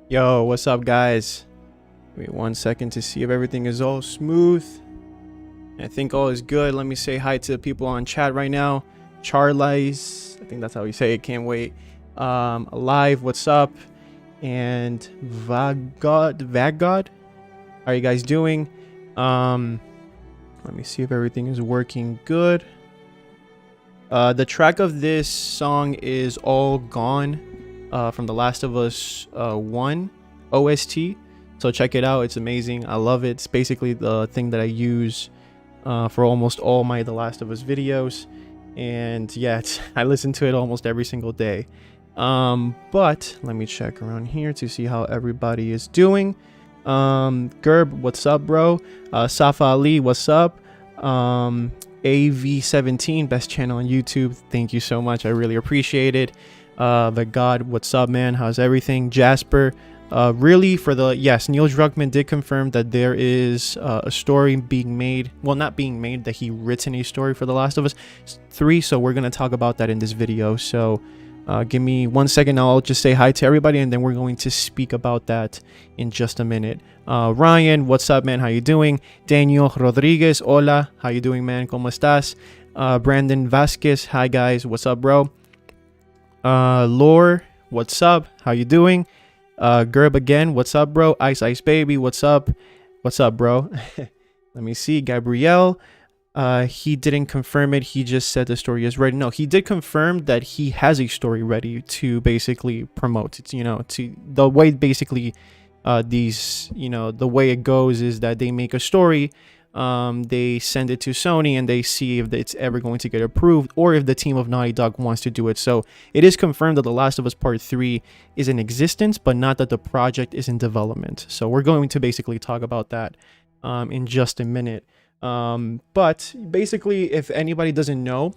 Yo, what's up, guys? Wait 1 second to see if everything is all smooth. I think all is good. Let me say hi to the people on chat right now. Charlize, I think that's how you say it. Can't wait. Alive, what's up? And Vagod, how are you guys doing? Let me see if everything is working good. The track of this song is All Gone, from The Last of Us 1 OST. So check it out. It's amazing. I love it. It's basically the thing that I use for almost all my The Last of Us videos. And yeah, I listen to it almost every single day. But let me check around here to see how everybody is doing. Gerb, what's up, bro? Safa Ali, what's up? AV17, best channel on YouTube. Thank you so much. I really appreciate it. The God, what's up, man? How's everything? Jasper, really for the yes, Neil Druckmann did confirm that there is a story being made. Well, not being made, that he written a story for The Last of Us 3. So we're gonna talk about that in this video. So give me 1 second. I'll just say hi to everybody, and then we're going to speak about that in just a minute. Ryan, what's up, man? How you doing? Daniel Rodriguez, hola. How you doing, man? ¿Cómo estás? Brandon Vasquez, hi guys. What's up, bro? Lore, what's up? How you doing? Gerb again, what's up, bro? Ice Ice Baby, what's up? What's up, bro? Let me see. Gabrielle, he didn't confirm it. He just said the story is ready. No, he did confirm that he has a story ready to basically promote it. You know, to the way basically these, you know, the way it goes is that they make a story, they send it to Sony, and they see if it's ever going to get approved or if the team of Naughty Dog wants to do it. So it is confirmed that The Last of Us Part 3 is in existence, but not that the project is in development. So we're going to basically talk about that in just a minute. But basically, if anybody doesn't know,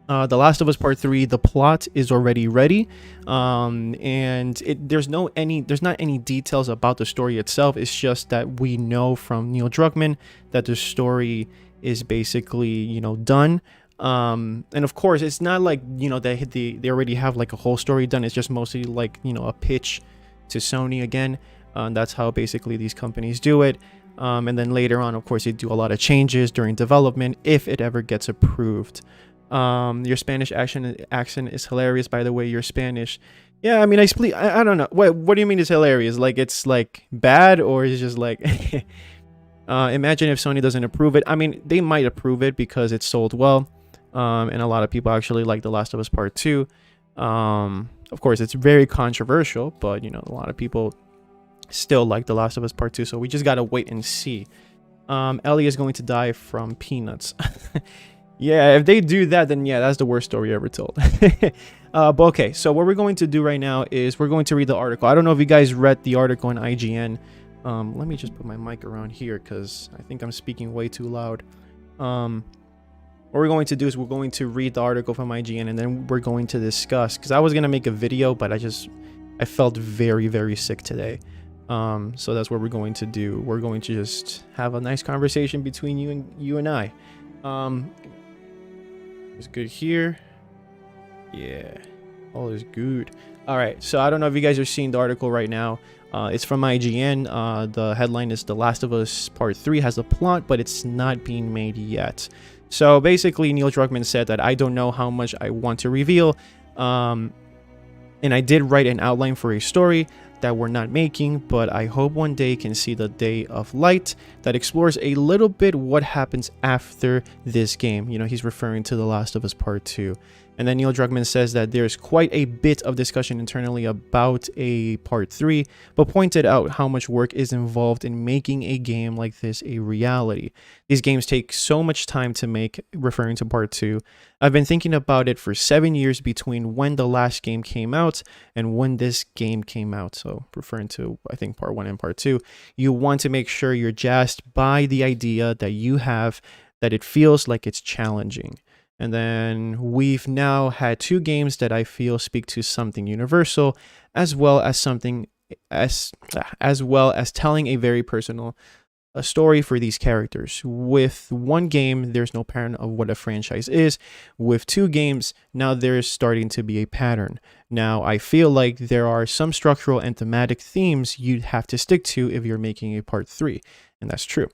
The Last of Us Part 3, the plot is already ready, and there's not any details about the story itself. It's just that we know from Neil Druckmann that the story is basically, you know, done. And of course, it's not like, you know, they already have like a whole story done. It's just mostly like, you know, a pitch to Sony again. That's how basically these companies do it. And then later on, of course, they do a lot of changes during development if it ever gets approved. Your Spanish accent is hilarious, by the way. You're Spanish. Yeah, I mean, I don't know. What do you mean is hilarious? Like, it's like bad, or is just like imagine if Sony doesn't approve it. I mean, they might approve it because it's sold well, and a lot of people actually like The Last of Us Part 2. Of course, it's very controversial, but you know, a lot of people still like The Last of Us Part 2, so we just gotta wait and see. Ellie is going to die from peanuts. Yeah, if they do that, then yeah, that's the worst story ever told. But okay, so what we're going to do right now is we're going to read the article. I don't know if you guys read the article on IGN. Let me just put my mic around here because I think I'm speaking way too loud. What we're going to do is we're going to read the article from IGN, and then we're going to discuss, because I was going to make a video, but I felt very, very sick today. So that's what we're going to do. We're going to just have a nice conversation between you and I. It's good here. Yeah, all is good. All right, so I don't know if you guys are seeing the article right now. It's from IGN. The headline is The Last of Us Part 3 has a plot, but it's not being made yet. So basically, Neil Druckmann said that I don't know how much I want to reveal. And I did write an outline for a story that we're not making, but I hope one day can see the day of light that explores a little bit what happens after this game. You know, he's referring to The Last of Us Part 2. And then Neil Druckmann says that there's quite a bit of discussion internally about a Part 3, but pointed out how much work is involved in making a game like this a reality. These games take so much time to make, referring to Part 2. I've been thinking about it for 7 years between when the last game came out and when this game came out. So referring to, I think, Part 1 and Part 2. You want to make sure you're jazzed by the idea that you have, that it feels like it's challenging. And then we've now had 2 games that I feel speak to something universal, as well as telling a very personal a story for these characters. With one game, there's no pattern of what a franchise is. With two games, now there's starting to be a pattern. Now, I feel like there are some structural and thematic themes you'd have to stick to if you're making a part 3, and that's true.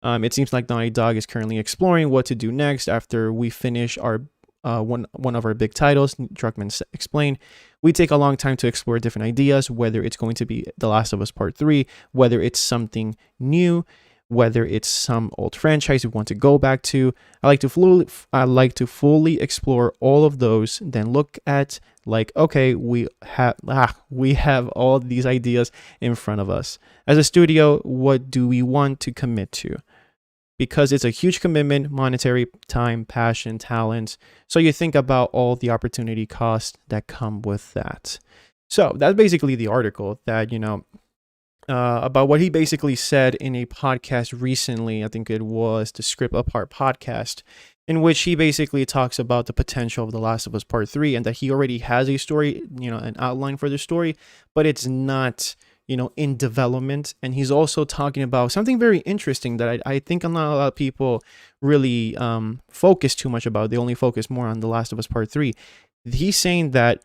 It seems like Naughty Dog is currently exploring what to do next after we finish our one of our big titles. Druckmann explained, we take a long time to explore different ideas, whether it's going to be The Last of Us Part 3, whether it's something new, whether it's some old franchise we want to go back to. I like to fully explore all of those, then look at like, okay, we have all these ideas in front of us. As a studio, what do we want to commit to? Because it's a huge commitment, monetary, time, passion, talent. So you think about all the opportunity costs that come with that. So that's basically the article that, about what he basically said in a podcast recently. I think it was the Script Apart podcast, in which he basically talks about the potential of The Last of Us Part 3 and that he already has a story, an outline for the story, but it's not in development. And he's also talking about something very interesting that I think not a lot of people really focus too much about. They only focus more on The Last of Us Part 3. He's saying that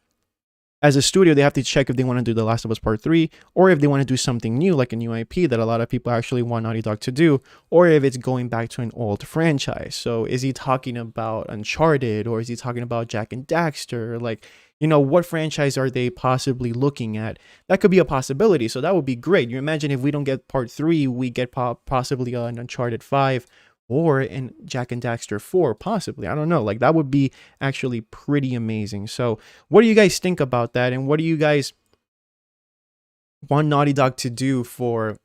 as a studio, they have to check if they want to do The Last of Us Part 3, or if they want to do something new, like a new IP that a lot of people actually want Naughty Dog to do, or if it's going back to an old franchise. So is he talking about Uncharted, or is he talking about Jak and Daxter? Like, what franchise are they possibly looking at? That could be a possibility. So that would be great. You imagine if we don't get Part 3, we get possibly an Uncharted 5 or in Jak and Daxter 4, possibly. I don't know. Like, that would be actually pretty amazing. So what do you guys think about that? And what do you guys want Naughty Dog to do for,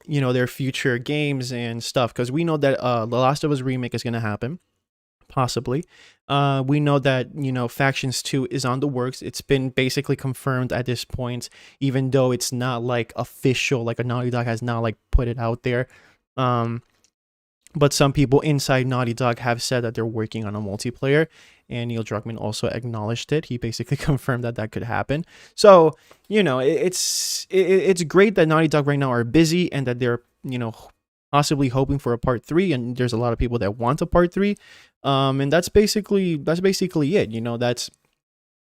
their future games and stuff? Because we know that The Last of Us remake is going to happen. Possibly. We know that, Factions 2 is on the works. It's been basically confirmed at this point, even though it's not like official, like a Naughty Dog has not like put it out there. But some people inside Naughty Dog have said that they're working on a multiplayer, and Neil Druckmann also acknowledged it. He basically confirmed that could happen. So, it's great that Naughty Dog right now are busy and that they're, possibly hoping for a part 3, and there's a lot of people that want a part 3. And that's basically it. That's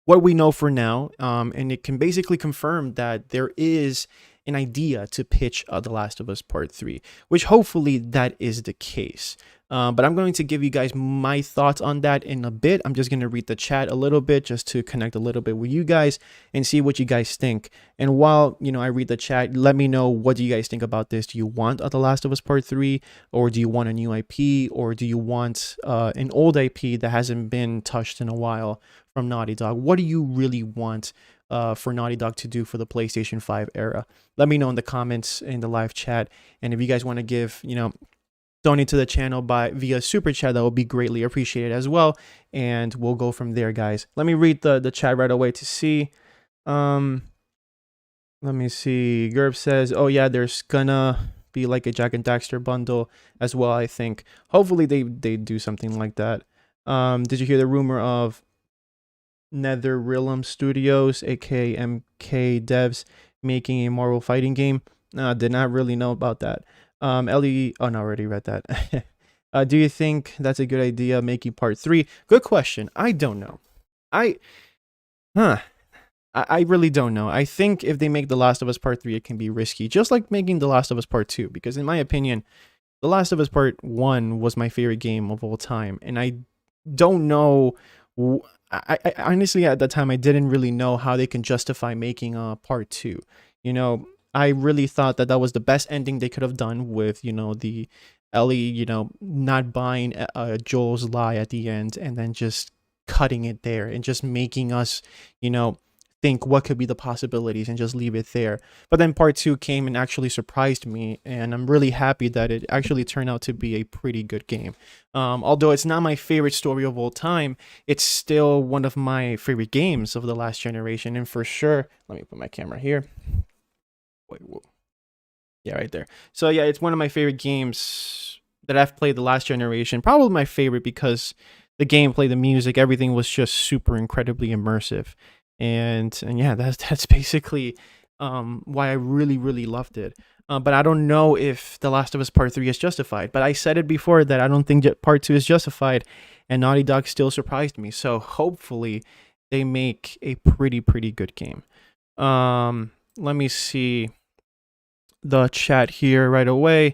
what we know for now. And it can basically confirm that there is an idea to pitch The Last of Us Part 3, which hopefully that is the case. But I'm going to give you guys my thoughts on that in a bit. I'm just going to read the chat a little bit just to connect a little bit with you guys and see what you guys think. And while, I read the chat, let me know, what do you guys think about this? Do you want The Last of Us Part 3, or do you want a new IP, or do you want an old IP that hasn't been touched in a while from Naughty Dog? What do you really want for Naughty Dog to do for the PlayStation 5 era? Let me know in the comments in the live chat. And if you guys want to give, donate to the channel via super chat, that will be greatly appreciated as well. And we'll go from there, guys. Let me read the chat right away to see. Let me see. Gerb says, oh yeah, there's gonna be like a Jak and Daxter bundle as well, I think. Hopefully they do something like that. Did you hear the rumor of NetherRealm Studios, aka MK Devs, making a Marvel fighting game? Did not really know about that. Ellie, oh no, I already read that. Do you think that's a good idea, making part 3? Good question. I don't know. I really don't know. I think if they make The Last of Us Part 3, it can be risky, just like making The Last of Us Part 2, because in my opinion, The Last of Us Part 1 was my favorite game of all time, and I don't know. I honestly, at that time, I didn't really know how they can justify making a part 2. I really thought that was the best ending they could have done with, the Ellie, not buying Joel's lie at the end and then just cutting it there and just making us, think what could be the possibilities and just leave it there. But then part 2 came and actually surprised me, and I'm really happy that it actually turned out to be a pretty good game. Although it's not my favorite story of all time, it's still one of my favorite games of the last generation. And for sure, let me put my camera here. Whoa. Yeah, right there. So yeah, it's one of my favorite games that I've played the last generation. Probably my favorite because the gameplay, the music, everything was just super incredibly immersive. And yeah, that's basically why I really loved it. But I don't know if The Last of Us Part 3 is justified. But I said it before that I don't think Part 2 is justified, and Naughty Dog still surprised me. So hopefully they make a pretty good game. Let me see the chat here right away.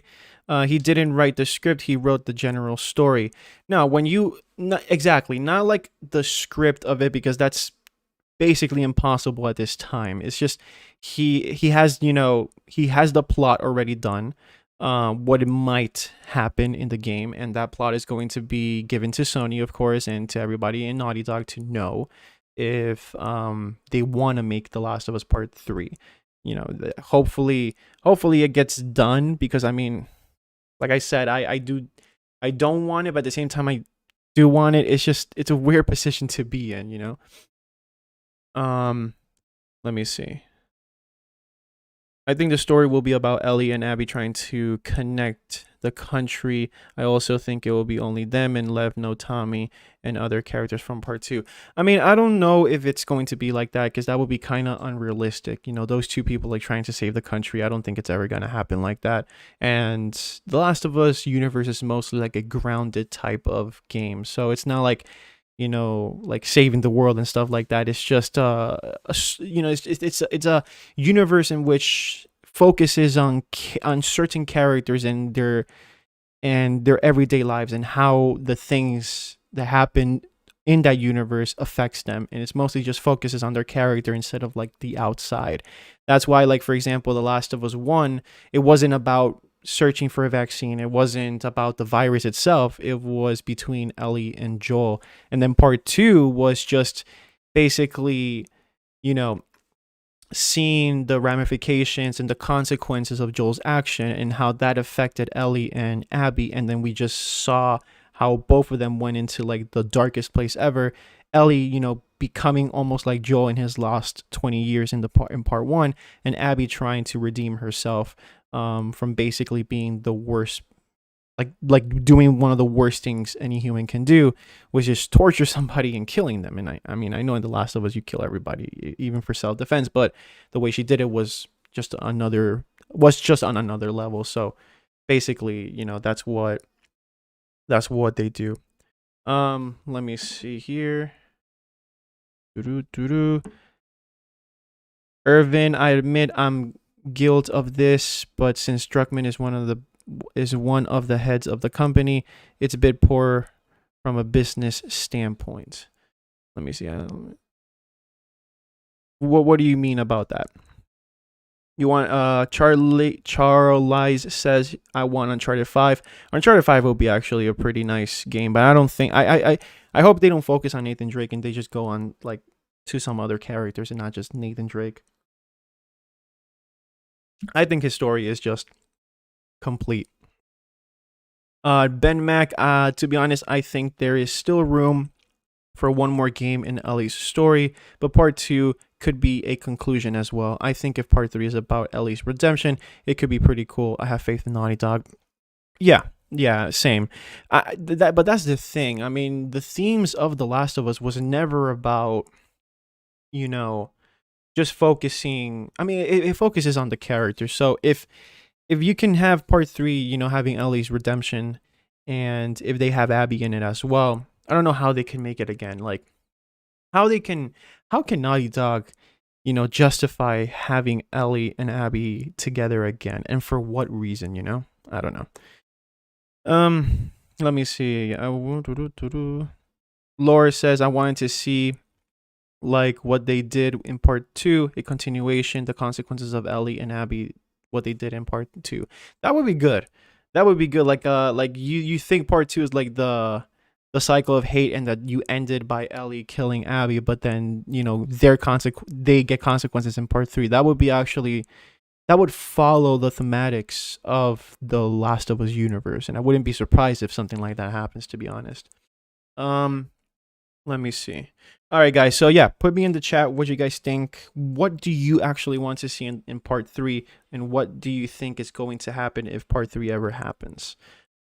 He didn't write the script, he wrote the general story. Now, when you, not exactly, not like the script of it, because that's basically impossible at this time. It's just he has, he has the plot already done, what it might happen in the game, and that plot is going to be given to Sony, of course, and to everybody in Naughty Dog to know if they want to make The Last of Us Part 3. Hopefully it gets done, because I mean, like I said, I don't want it, but at the same time I do want it. It's a weird position to be in, let me see. I think the story will be about Ellie and Abby trying to connect the country. I also think it will be only them and Lev, no Tommy, and other characters from part 2. I mean, I don't know if it's going to be like that, because that would be kind of unrealistic. Those two people like trying to save the country. I don't think it's ever going to happen like that. And The Last of Us universe is mostly like a grounded type of game. So it's not like, like saving the world and stuff like that. It's just it's a universe in which focuses on certain characters and their everyday lives, and how the things that happen in that universe affects them, and it's mostly just focuses on their character instead of like the outside. That's why, like, for example, The Last of Us 1, it wasn't about searching for a vaccine. It wasn't about the virus itself. It was between Ellie and Joel. And then part 2 was just basically, seeing the ramifications and the consequences of Joel's action and how that affected Ellie and Abby. And then we just saw how both of them went into like the darkest place ever. Ellie, becoming almost like Joel in his last 20 years in part 1, and Abby trying to redeem herself from basically being the worst, like doing one of the worst things any human can do, which is torture somebody and killing them. And I mean, I know in The Last of Us you kill everybody, even for self-defense, but the way she did it was just on another level. So basically, that's what they do. Let me see here. Irvin, I admit I'm guilt of this, but since Druckmann is one of the heads of the company, it's a bit poor from a business standpoint. Let me see. What do you mean about that? You want Charlize says I want Uncharted 5. Uncharted 5 will be actually a pretty nice game, but I don't think I hope they don't focus on Nathan Drake and they just go on like to some other characters and not just Nathan Drake. I think his story is just complete. Ben Mac, to be honest, I think there is still room for one more game in Ellie's story, but part 2 could be a conclusion as well. I think if part 3 is about Ellie's redemption, it could be pretty cool. I have faith in Naughty Dog. Yeah, same. But that's the thing. I mean, the themes of The Last of Us was never about, just focusing. I mean, it focuses on the character. So if you can have part 3, having Ellie's redemption, and if they have Abby in it as well, I don't know how they can make it again. Like, how can Naughty Dog, justify having Ellie and Abby together again, and for what reason? I don't know. Let me see. Laura says I wanted to see like what they did in part 2, a continuation, the consequences of Ellie and Abby, what they did in part 2. That would be good. Like you think part 2 is like the cycle of hate, and that you ended by Ellie killing Abby, but then they get consequences in part 3. That would follow the thematics of the Last of Us universe, and I wouldn't be surprised if something like that happens, to be honest. Let me see. All right, guys. So yeah, put me in the chat what you guys think. What do you actually want to see in part 3, and what do you think is going to happen if part 3 ever happens?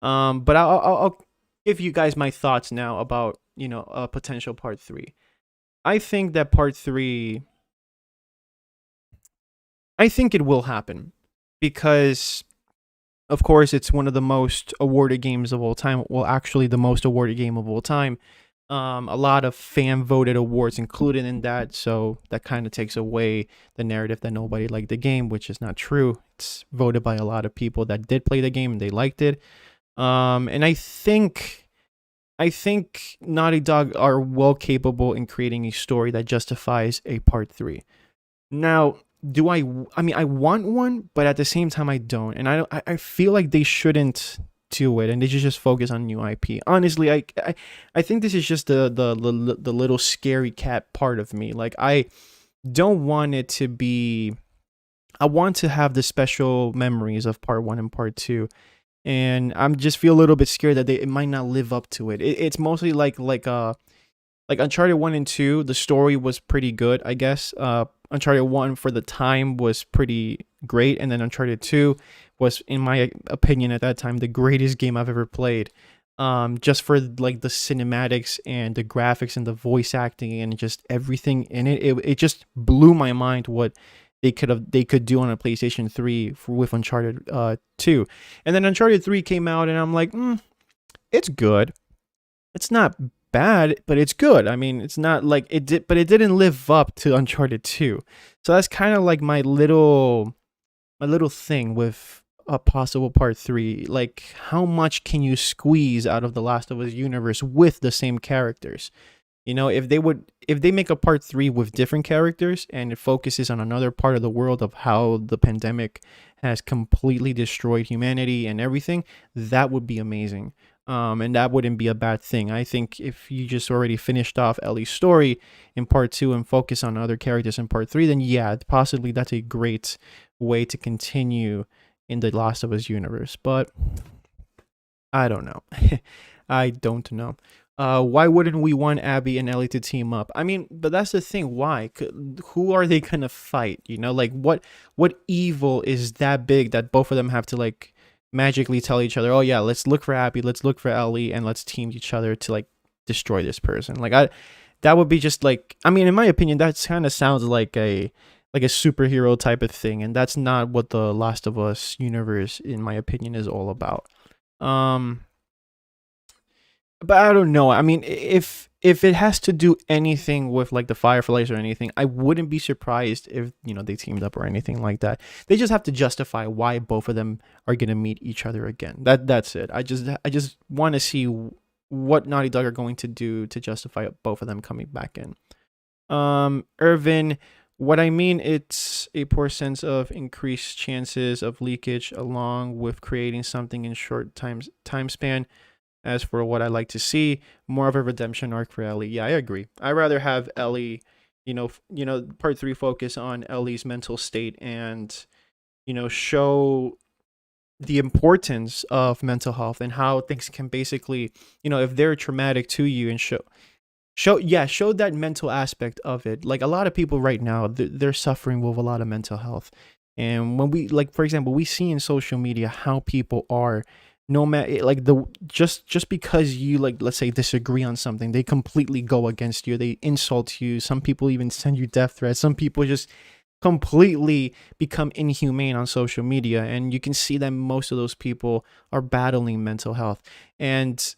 But I'll give you guys my thoughts now about a potential part 3. I think that part 3, I think it will happen, because of course it's one of the most awarded games of all time. Well, actually, the most awarded game of all time. A lot of fan voted awards included in that, so that kind of takes away the narrative that nobody liked the game, which is not true. It's voted by a lot of people that did play the game and they liked it. And I think Naughty Dog are well capable in creating a story that justifies a part 3. Now, do I mean, I want one, but at the same time I don't. And I feel like they shouldn't do it and they should just focus on new IP. Honestly, I think this is just the little scary cat part of me. Like, I don't want it to be, I want to have the special memories of part 1 and part 2, and I'm just feel a little bit scared that it might not live up to it. It's mostly like Uncharted 1 and 2, the story was pretty good, I guess. Uncharted 1 for the time was pretty great, and then Uncharted 2 was, in my opinion at that time, the greatest game I've ever played. Just for like the cinematics and the graphics and the voice acting and just everything in it. It just blew my mind what they could do on a PlayStation 3 with Uncharted 2. And then Uncharted 3 came out and I'm like, it's good. It's not bad, but it's good. I mean, it's not like it did, but it didn't live up to Uncharted 2. So that's kind of like my little thing with a possible part 3. Like, how much can you squeeze out of the Last of Us universe with the same characters? You know, if they make a part 3 with different characters and it focuses on another part of the world of how the pandemic has completely destroyed humanity and everything, that would be amazing. And that wouldn't be a bad thing. I think if you just already finished off Ellie's story in part 2 and focus on other characters in part 3, then yeah, possibly that's a great way to continue in the Last of Us universe. But I don't know. I don't know. Why wouldn't we want Abby and Ellie to team up? I mean, but that's the thing. Why? Who are they gonna fight? You know, like what evil is that big that both of them have to like magically tell each other, oh yeah, let's look for Abby, let's look for Ellie, and let's team each other to like destroy this person. Like, that would be just like, I mean, in my opinion, that kind of sounds like a superhero type of thing, and that's not what the Last of Us universe, in my opinion, is all about. But I don't know. I mean, if it has to do anything with like the Fireflies or anything, I wouldn't be surprised if, you know, they teamed up or anything like that. They just have to justify why both of them are gonna meet each other again. That's it. I just want to see what Naughty Dog are going to do to justify both of them coming back in. Irvin, what I mean, it's a poor sense of increased chances of leakage along with creating something in short time span. As for what I like to see, more of a redemption arc for Ellie. Yeah, I agree. I'd rather have Ellie, part 3 focus on Ellie's mental state and, show the importance of mental health and how things can basically, if they're traumatic to you, and show that mental aspect of it. Like, a lot of people right now, they're suffering with a lot of mental health. And when we, like, for example, we see in social media how people are, no matter, like, just because you, like, let's say, disagree on something, they completely go against you, they insult you, some people even send you death threats, some people just completely become inhumane on social media, and you can see that most of those people are battling mental health. And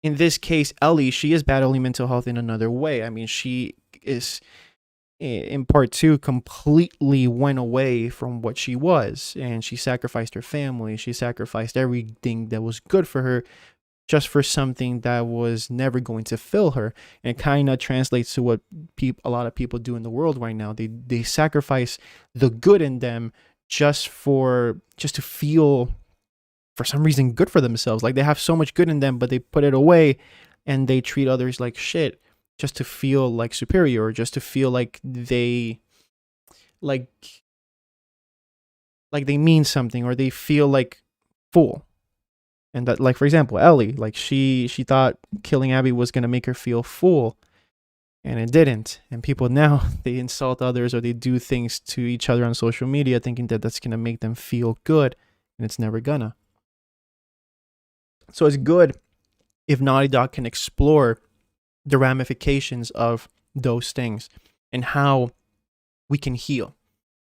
in this case, Ellie, she is battling mental health in another way. I mean, she is, in part 2, completely went away from what she was, and she sacrificed her family, she sacrificed everything that was good for her just for something that was never going to fill her. And it kind of translates to what a lot of people do in the world right now. They sacrifice the good in them just to feel, for some reason, good for themselves. Like, they have so much good in them, but they put it away and they treat others like shit just to feel like superior, or just to feel like they they mean something, or they feel like full. And that, like, for example, Ellie, like, she thought killing Abby was going to make her feel full, and it didn't. And people now, they insult others or they do things to each other on social media thinking that that's going to make them feel good, and it's never gonna. So it's good if Naughty Dog can explore the ramifications of those things and how we can heal.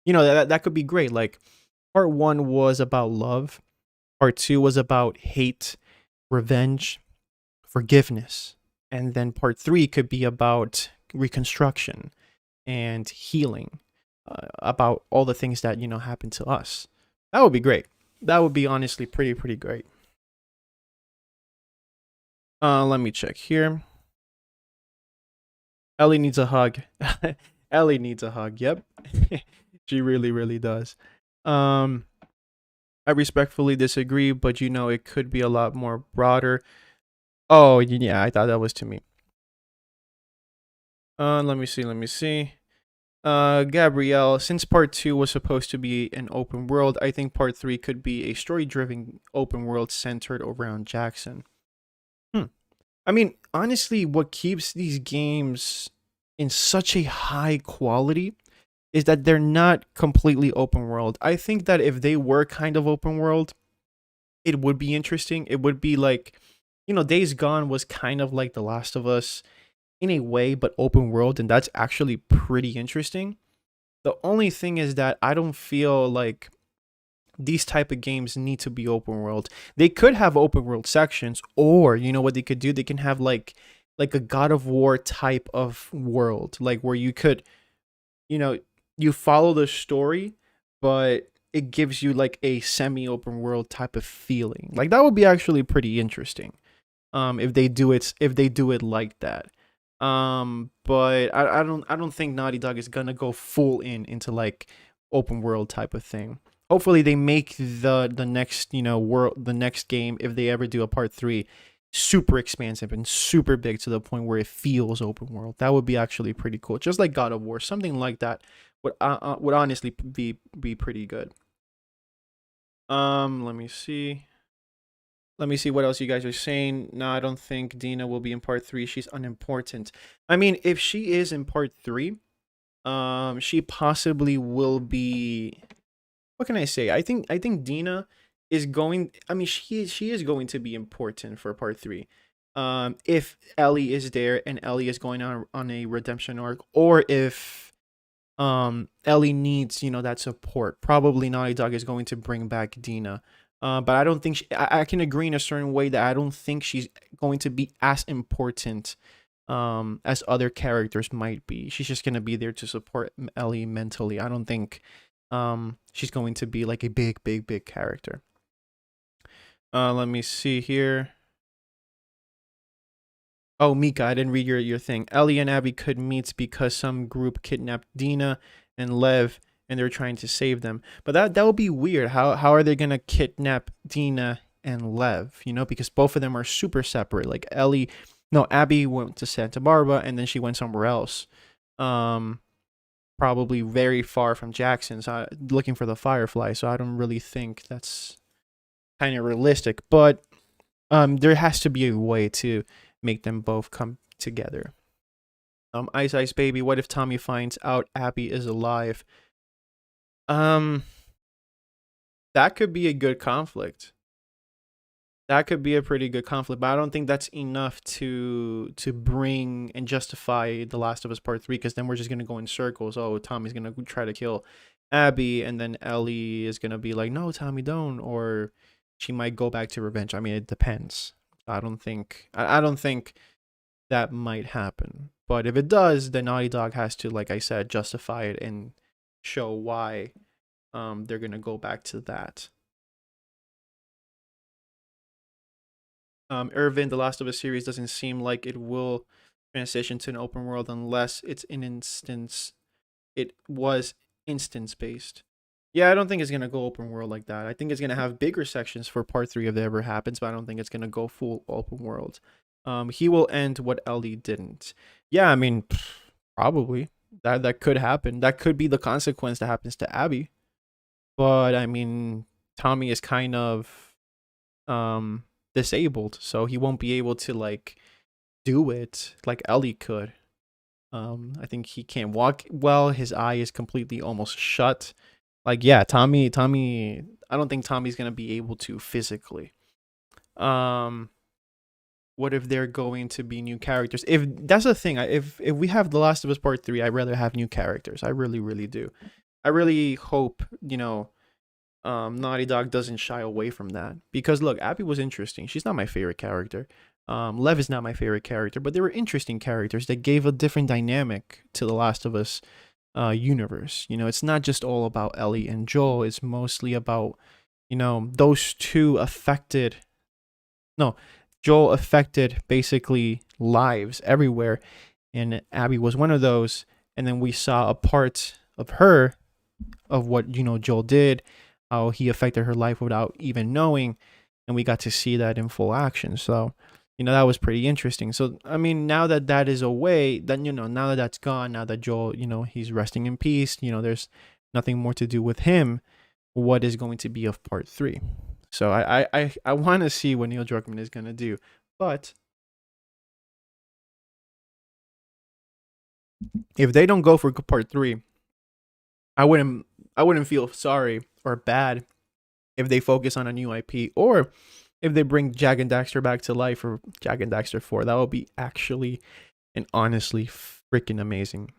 That could be great. Like, Part one was about love. Part two was about hate, revenge, forgiveness. And then part three could be about reconstruction and healing, about all the things that, happened to us. That would be great. That would be honestly pretty great. Let me check here. Ellie needs a hug. Ellie needs a hug. Yep. She really does. Um, I respectfully disagree, but it could be a lot more broader. Oh, yeah, I thought that was to me. Let me see. Gabrielle, since part two was supposed to be an open world, I think part three could be a story driven open world centered around Jackson. I mean, honestly, what keeps these games in such a high quality is that they're not completely open world. I think that if they were kind of open world, it would be interesting. It would be like, Days Gone was kind of like The Last of Us in a way, but open world, and that's actually pretty interesting. The only thing is that I don't feel like these type of games need to be open world. They could have open world sections, or what they could do, they can have like a God of War type of world, like where you could, you know, you follow the story, but it gives you like a semi-open world type of feeling. Like that would be actually pretty interesting. If they do it like that. But I don't think Naughty Dog is gonna go full into like open world type of thing. Hopefully they make the next world, the next game, if they ever do a part three, super expansive and super big to the point where it feels open world. That would be actually pretty cool. Just like God of War, something like that would honestly be pretty good. Let me see. Let me see what else you guys are saying. No, I don't think Dina will be in part three. She's unimportant. I mean, if she is in part three, she possibly will be. What can I say? I think Dina is going. I mean, she is going to be important for part three. If Ellie is there and Ellie is going on a redemption arc, or if Ellie needs that support, probably Naughty Dog is going to bring back Dina. But I don't think I can agree in a certain way that I don't think she's going to be as important as other characters might be. She's just gonna be there to support Ellie mentally. I don't think she's going to be like a big character. Let me see here. Oh, Mika, I didn't read your thing. Ellie and Abby could meet because some group kidnapped Dina and Lev, and they're trying to save them. But that would be weird. How are they gonna kidnap Dina and Lev? Because both of them are super separate. Like Ellie, no, Abby went to Santa Barbara and then she went somewhere else. Probably very far from Jackson, so looking for the Firefly. So I don't really think that's kind of realistic. But there has to be a way to make them both come together. Ice Ice Baby, what if Tommy finds out Abby is alive? Um, that could be a good conflict. That could be a pretty good conflict, but I don't think that's enough to bring and justify The Last of Us Part 3, because then we're just gonna go in circles. Oh, Tommy's gonna try to kill Abby, and then Ellie is gonna be like, no, Tommy, don't, or she might go back to revenge. I mean, it depends. I don't think that might happen. But if it does, then Naughty Dog has to, like I said, justify it and show why they're gonna go back to that. Irvin, The Last of Us series doesn't seem like it will transition to an open world unless it was instance based. Yeah, I don't think it's gonna go open world like that. I think it's gonna have bigger sections for part three if that ever happens, but I don't think it's gonna go full open world. He will end what Ellie didn't. Yeah, I mean, probably that could happen. That could be the consequence that happens to Abby. But I mean, Tommy is kind of disabled, so he won't be able to like do it like Ellie could. I think he can't walk well. His eye is completely almost shut. Like, yeah, Tommy. I don't think Tommy's gonna be able to physically. Um, what if they're going to be new characters? If that's the thing, if we have The Last of Us Part 3, I'd rather have new characters. I really do. I really hope Naughty Dog doesn't shy away from that because look, Abby was interesting. She's not my favorite character. Lev is not my favorite character, but they were interesting characters that gave a different dynamic to the Last of Us universe. You know, it's not just all about Ellie and Joel. It's mostly about, you know, those two affected. No, Joel affected basically lives everywhere, and Abby was one of those. And then we saw a part of her, of what, you know, Joel did, how he affected her life without even knowing, and we got to see that in full action. So, you know, that was pretty interesting. So, I mean, now that that is away, then, you know, now that that's gone, now that Joel, you know, he's resting in peace, you know, there's nothing more to do with him. What is going to be of part 3? So I want to see what Neil Druckmann is gonna do, but if they don't go for part 3, I wouldn't I wouldn't feel sorry or bad if they focus on a new IP, or if they bring Jak and Daxter back to life, or Jak and Daxter 4. That would be actually and honestly freaking amazing.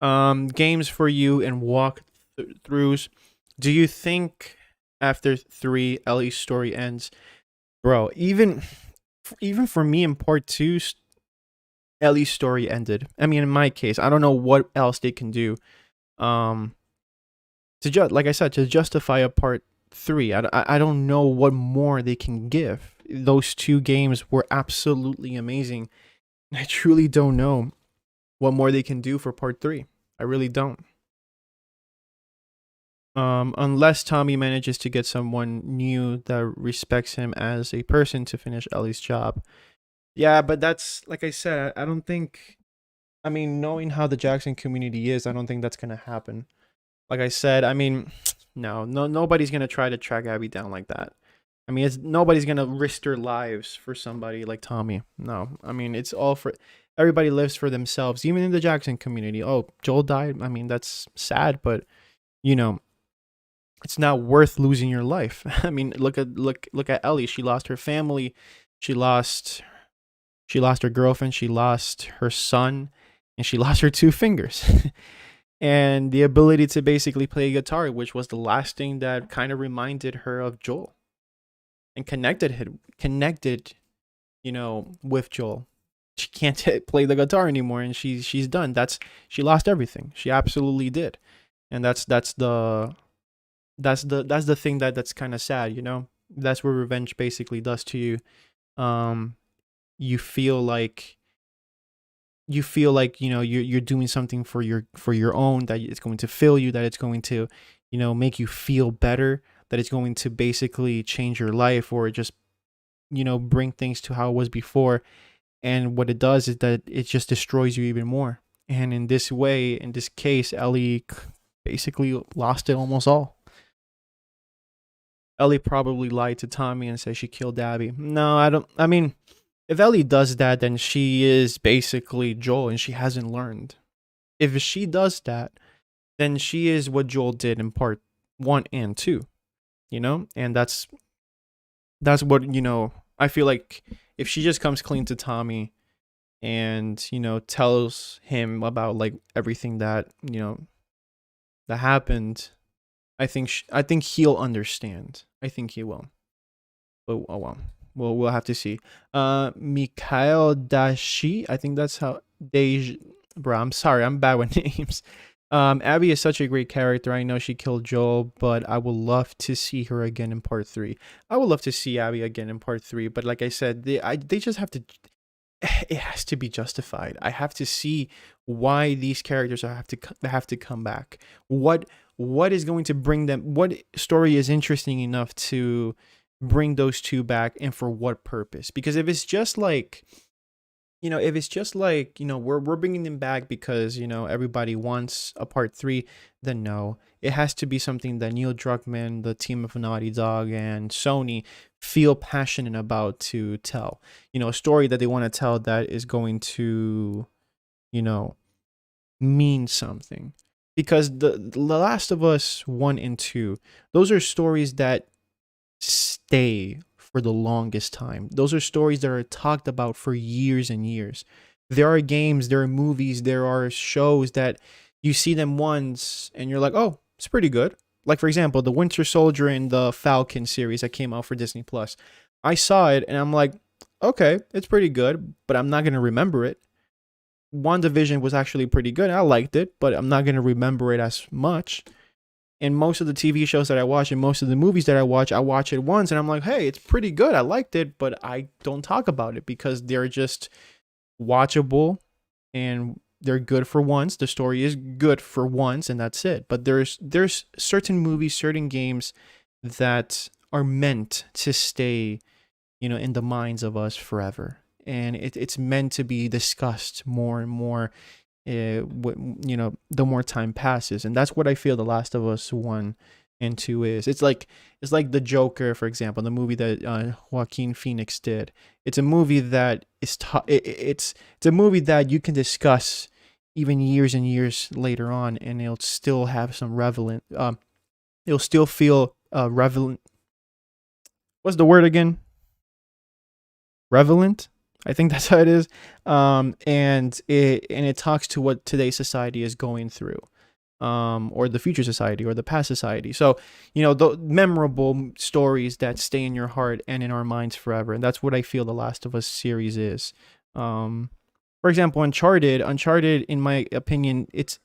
Games for you and walkthroughs. Do you think after 3 Ellie's story ends, bro? Even for me in part 2, Ellie's story ended. I mean, in my case, I don't know what else they can do. Like I said, to justify a part 3, I don't know what more they can give. Those 2 games were absolutely amazing. I truly don't know what more they can do for part 3. I really don't. Unless Tommy manages to get someone new that respects him as a person to finish Ellie's job. Yeah, but that's, like I said, I don't think. I mean, knowing how the Jackson community is, I don't think that's gonna happen. Like I said, I mean, nobody's gonna try to track Abby down like that. I mean, nobody's gonna risk their lives for somebody like Tommy. No, I mean, it's all for everybody lives for themselves, even in the Jackson community. Oh, Joel died. I mean, that's sad, but you know, it's not worth losing your life. I mean, look at Ellie. She lost her family. She lost her girlfriend. She lost her son, and she lost her 2 fingers. And the ability to basically play guitar, which was the last thing that kind of reminded her of Joel and connected, you know, with Joel. She can't play the guitar anymore, and she's done. She lost everything. She absolutely did, and that's the thing that's kind of sad, you know. That's what revenge basically does to you. You feel like you know you're doing something for your own, that it's going to fill you, that it's going to, you know, make you feel better, that it's going to basically change your life, or just, you know, bring things to how it was before. And what it does is that it just destroys you even more. And in this way, in this case, Ellie basically lost it almost all. Ellie probably lied to Tommy and said she killed Abby. No, I don't. I mean, if Ellie does that, then she is basically Joel, and she hasn't learned. If she does that, then she is what Joel did in part 1 and 2, you know? And that's what, you know, I feel like if she just comes clean to Tommy and, you know, tells him about like everything that, you know, that happened, I think he'll understand. I think he will. But oh well. Well, we'll have to see. Mikhail Dashi, I think that's how bro, I'm sorry, I'm bad with names. Abby is such a great character. I know she killed Joel, but I would love to see her again in part 3. I would love to see Abby again in part 3, but like I said, they just have to. It has to be justified. I have to see why these characters have to come back. What is going to bring them? What story is interesting enough to bring those 2 back, and for what purpose? Because if it's just like, you know, we're bringing them back because, you know, everybody wants a part 3, then no, it has to be something that Neil Druckmann, the team of Naughty Dog and Sony feel passionate about to tell. You know, a story that they want to tell that is going to, you know, mean something. Because the Last of Us 1 and 2, those are stories that stay for the longest time. Those are stories that are talked about for years and years. There are games, there are movies, there are shows that you see them once and you're like, oh, it's pretty good. like for example, the Winter Soldier and the Falcon series that came out for Disney Plus. I saw it and I'm like, okay, it's pretty good, but I'm not gonna remember it. WandaVision was actually pretty good. I liked it, but I'm not gonna remember it as much. And most of the TV shows that I watch and most of the movies that I watch it once and I'm like, hey, it's pretty good. I liked it, but I don't talk about it because they're just watchable and they're good for once. The story is good for once and that's it. But there's certain movies, certain games that are meant to stay, in the minds of us forever. And it's meant to be discussed more and more, the more time passes. And that's what I feel The Last of Us 1 and 2 is. It's like the Joker, for example, the movie that Joaquin Phoenix did. It's a movie that it's a movie that you can discuss even years and years later on, and it'll still have some relevant. It'll still feel relevant. What's the word again? Relevant. I think that's how it is. And it talks to what today's society is going through, or the future society or the past society. So, the memorable stories that stay in your heart and in our minds forever. And that's what I feel The Last of Us series is. For example, Uncharted, in my opinion, it's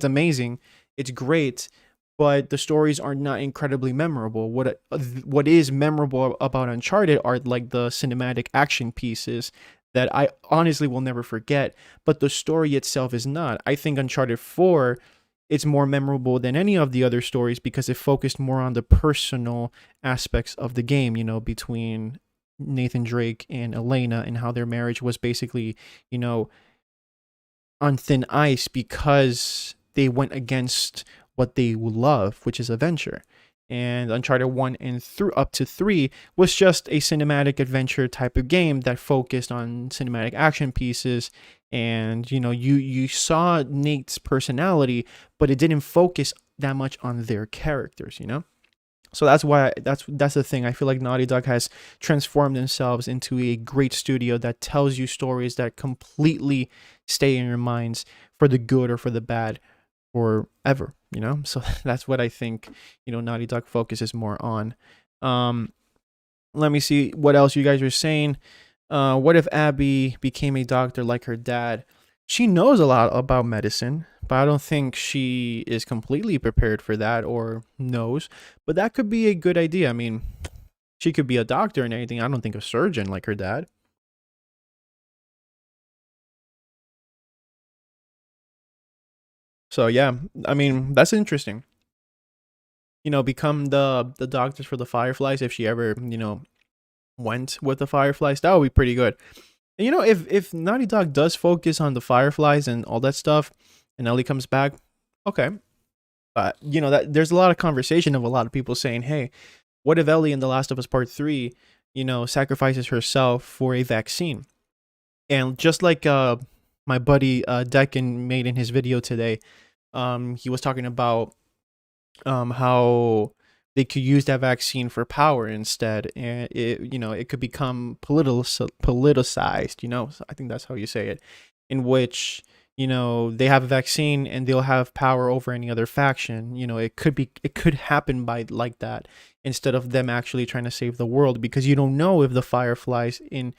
amazing. It's great, but the stories are not incredibly memorable. What is memorable about Uncharted are like the cinematic action pieces that I honestly will never forget, but the story itself is not. I think Uncharted 4, it's more memorable than any of the other stories because it focused more on the personal aspects of the game, between Nathan Drake and Elena, and how their marriage was basically, on thin ice because they went against what they love, which is adventure. And Uncharted 1 and up to 3 was just a cinematic adventure type of game that focused on cinematic action pieces. And, you saw Nate's personality, but it didn't focus that much on their characters, So that's why that's the thing. I feel like Naughty Dog has transformed themselves into a great studio that tells you stories that completely stay in your minds for the good or for the bad forever, So that's what I think, Naughty Dog focuses more on. Let me see what else you guys are saying. What if Abby became a doctor like her dad? She knows a lot about medicine, but I don't think she is completely prepared for that or knows. But that could be a good idea. I mean, she could be a doctor and anything. I don't think a surgeon like her dad. So yeah, I mean, that's interesting. Become the doctors for the Fireflies if she ever, went with the Fireflies. That would be pretty good. And if Naughty Dog does focus on the Fireflies and all that stuff, and Ellie comes back, okay. But that there's a lot of conversation of a lot of people saying, hey, what if Ellie in The Last of Us Part 3, sacrifices herself for a vaccine? And just like my buddy Decken made in his video today, he was talking about how they could use that vaccine for power instead, and it could become politicized. So I think that's how you say it, in which they have a vaccine and they'll have power over any other faction. It could happen by like that, instead of them actually trying to save the world, because you don't know if the Fireflies in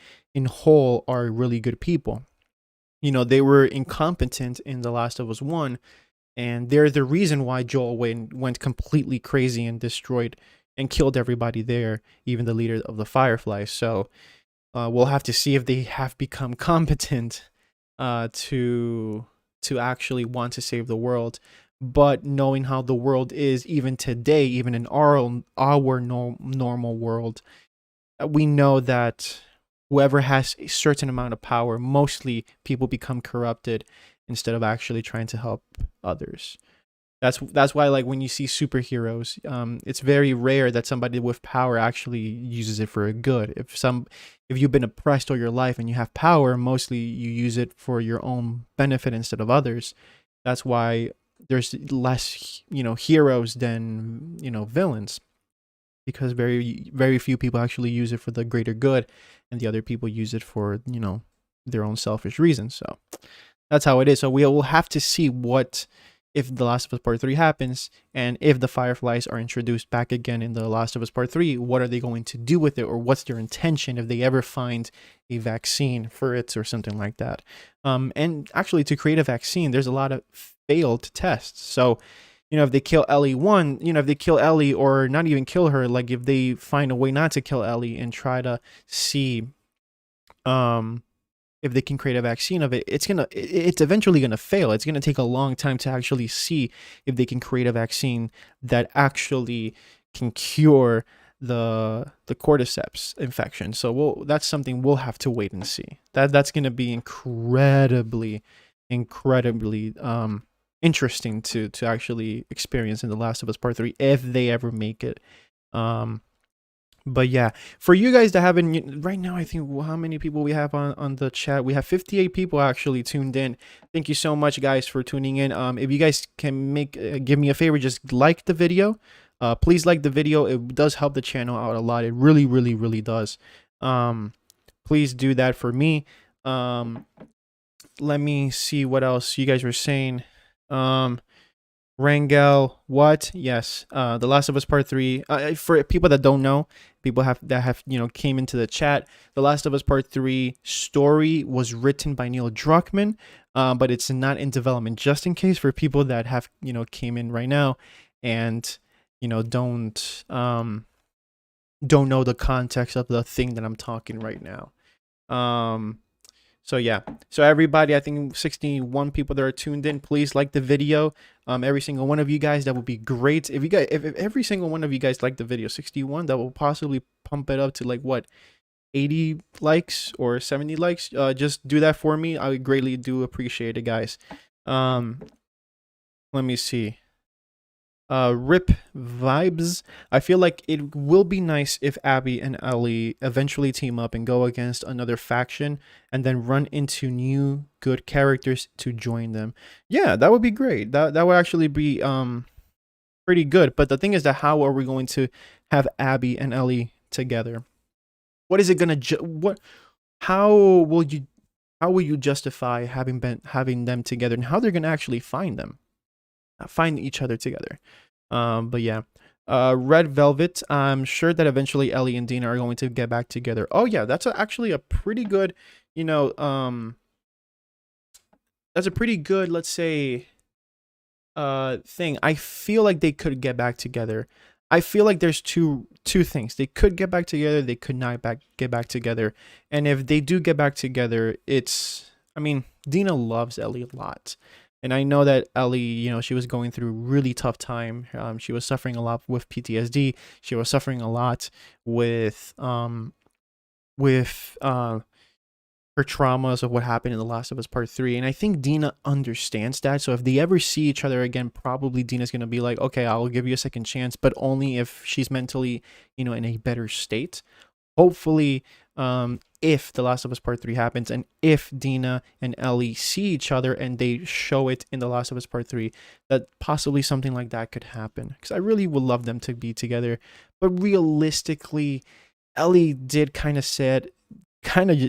whole are really good people. They were incompetent in The Last of Us 1, and they're the reason why Joel went completely crazy and destroyed and killed everybody there, even the leader of the Fireflies. So we'll have to see if they have become competent to actually want to save the world. But knowing how the world is even today, even in our normal world, we know that whoever has a certain amount of power, mostly people become corrupted instead of actually trying to help others. That's why, like, when you see superheroes, it's very rare that somebody with power actually uses it for a good. If you've been oppressed all your life and you have power, mostly you use it for your own benefit instead of others. That's why there's less, heroes than, villains, because very, very few people actually use it for the greater good, and the other people use it for, their own selfish reasons. So that's how it is. So we will have to see what if The Last of Us Part 3 happens, and if the Fireflies are introduced back again in The Last of Us Part 3, what are they going to do with it, or what's their intention if they ever find a vaccine for it or something like that. And actually, to create a vaccine, there's a lot of failed tests. So, if they kill Ellie if they kill Ellie, or not even kill her, like if they find a way not to kill Ellie and try to see if they can create a vaccine of it, it's eventually gonna fail. It's gonna take a long time to actually see if they can create a vaccine that actually can cure the cordyceps infection. So that's something we'll have to wait and see. That's gonna be incredibly interesting to actually experience in The Last of Us Part 3 if they ever make it. But yeah, for you guys that haven't, right now, I think how many people we have on the chat? We have 58 people actually tuned in. Thank you so much, guys, for tuning in. If you guys can give me a favor, just like the video. Please like the video. It does help the channel out a lot. It really, really, really does. Please do that for me. Let me see what else you guys were saying. Rangel, what? Yes. The Last of Us Part 3. For people that don't know, people that have came into the chat, The Last of Us Part 3 story was written by Neil Druckmann, but it's not in development. Just in case, for people that have came in right now and don't know the context of the thing that I'm talking right now. So yeah, so everybody, I think 61 people that are tuned in, please like the video. Every single one of you guys, that would be great. If every single one of you guys like the video, 61, that will possibly pump it up to like what, 80 likes or 70 likes. Just do that for me. I would greatly do appreciate it, guys. Let me see. Rip vibes. I feel like it will be nice if Abby and Ellie eventually team up and go against another faction and then run into new good characters to join them. Yeah, that would be great. That would actually be pretty good. But the thing is that how are we going to have Abby and Ellie together? What is it gonna how will you justify having them together, and how they're gonna actually find each other together? But yeah, Red Velvet, I'm sure that eventually Ellie and Dina are going to get back together. Oh yeah, that's actually a pretty good, that's a pretty good, let's say, thing. I feel like they could get back together. I feel like there's two things. They could get back together, they could not get back together. And if they do get back together, I mean, Dina loves Ellie a lot. And I know that Ellie, she was going through a really tough time. She was suffering a lot with PTSD. She was suffering a lot with her traumas of what happened in The Last of Us Part 3. And I think Dina understands that. So if they ever see each other again, probably Dina's going to be like, okay, I'll give you a second chance, but only if she's mentally, in a better state. Hopefully, if The Last of Us Part 3 happens, and if Dina and Ellie see each other and they show it in The Last of Us Part 3, that possibly something like that could happen. Because I really would love them to be together. But realistically, Ellie did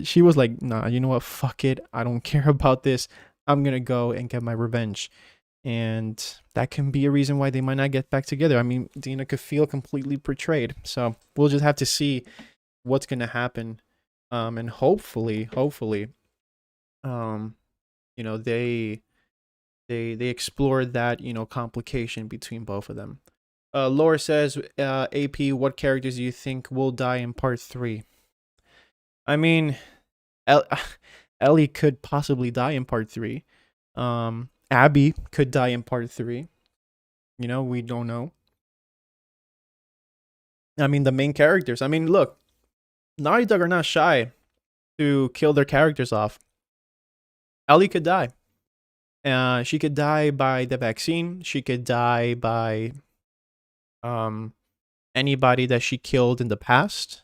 she was like, nah, you know what, fuck it. I don't care about this. I'm going to go and get my revenge. And that can be a reason why they might not get back together. I mean, Dina could feel completely betrayed. So we'll just have to see what's going to happen. And hopefully, they explore that, complication between both of them. Laura says, AP, what characters do you think will die in Part 3? I mean, Ellie could possibly die in Part 3. Abby could die in Part 3. We don't know. I mean, the main characters. I mean, look, Naughty Dog are not shy to kill their characters off. Ellie could die. She could die by the vaccine. She could die by anybody that she killed in the past.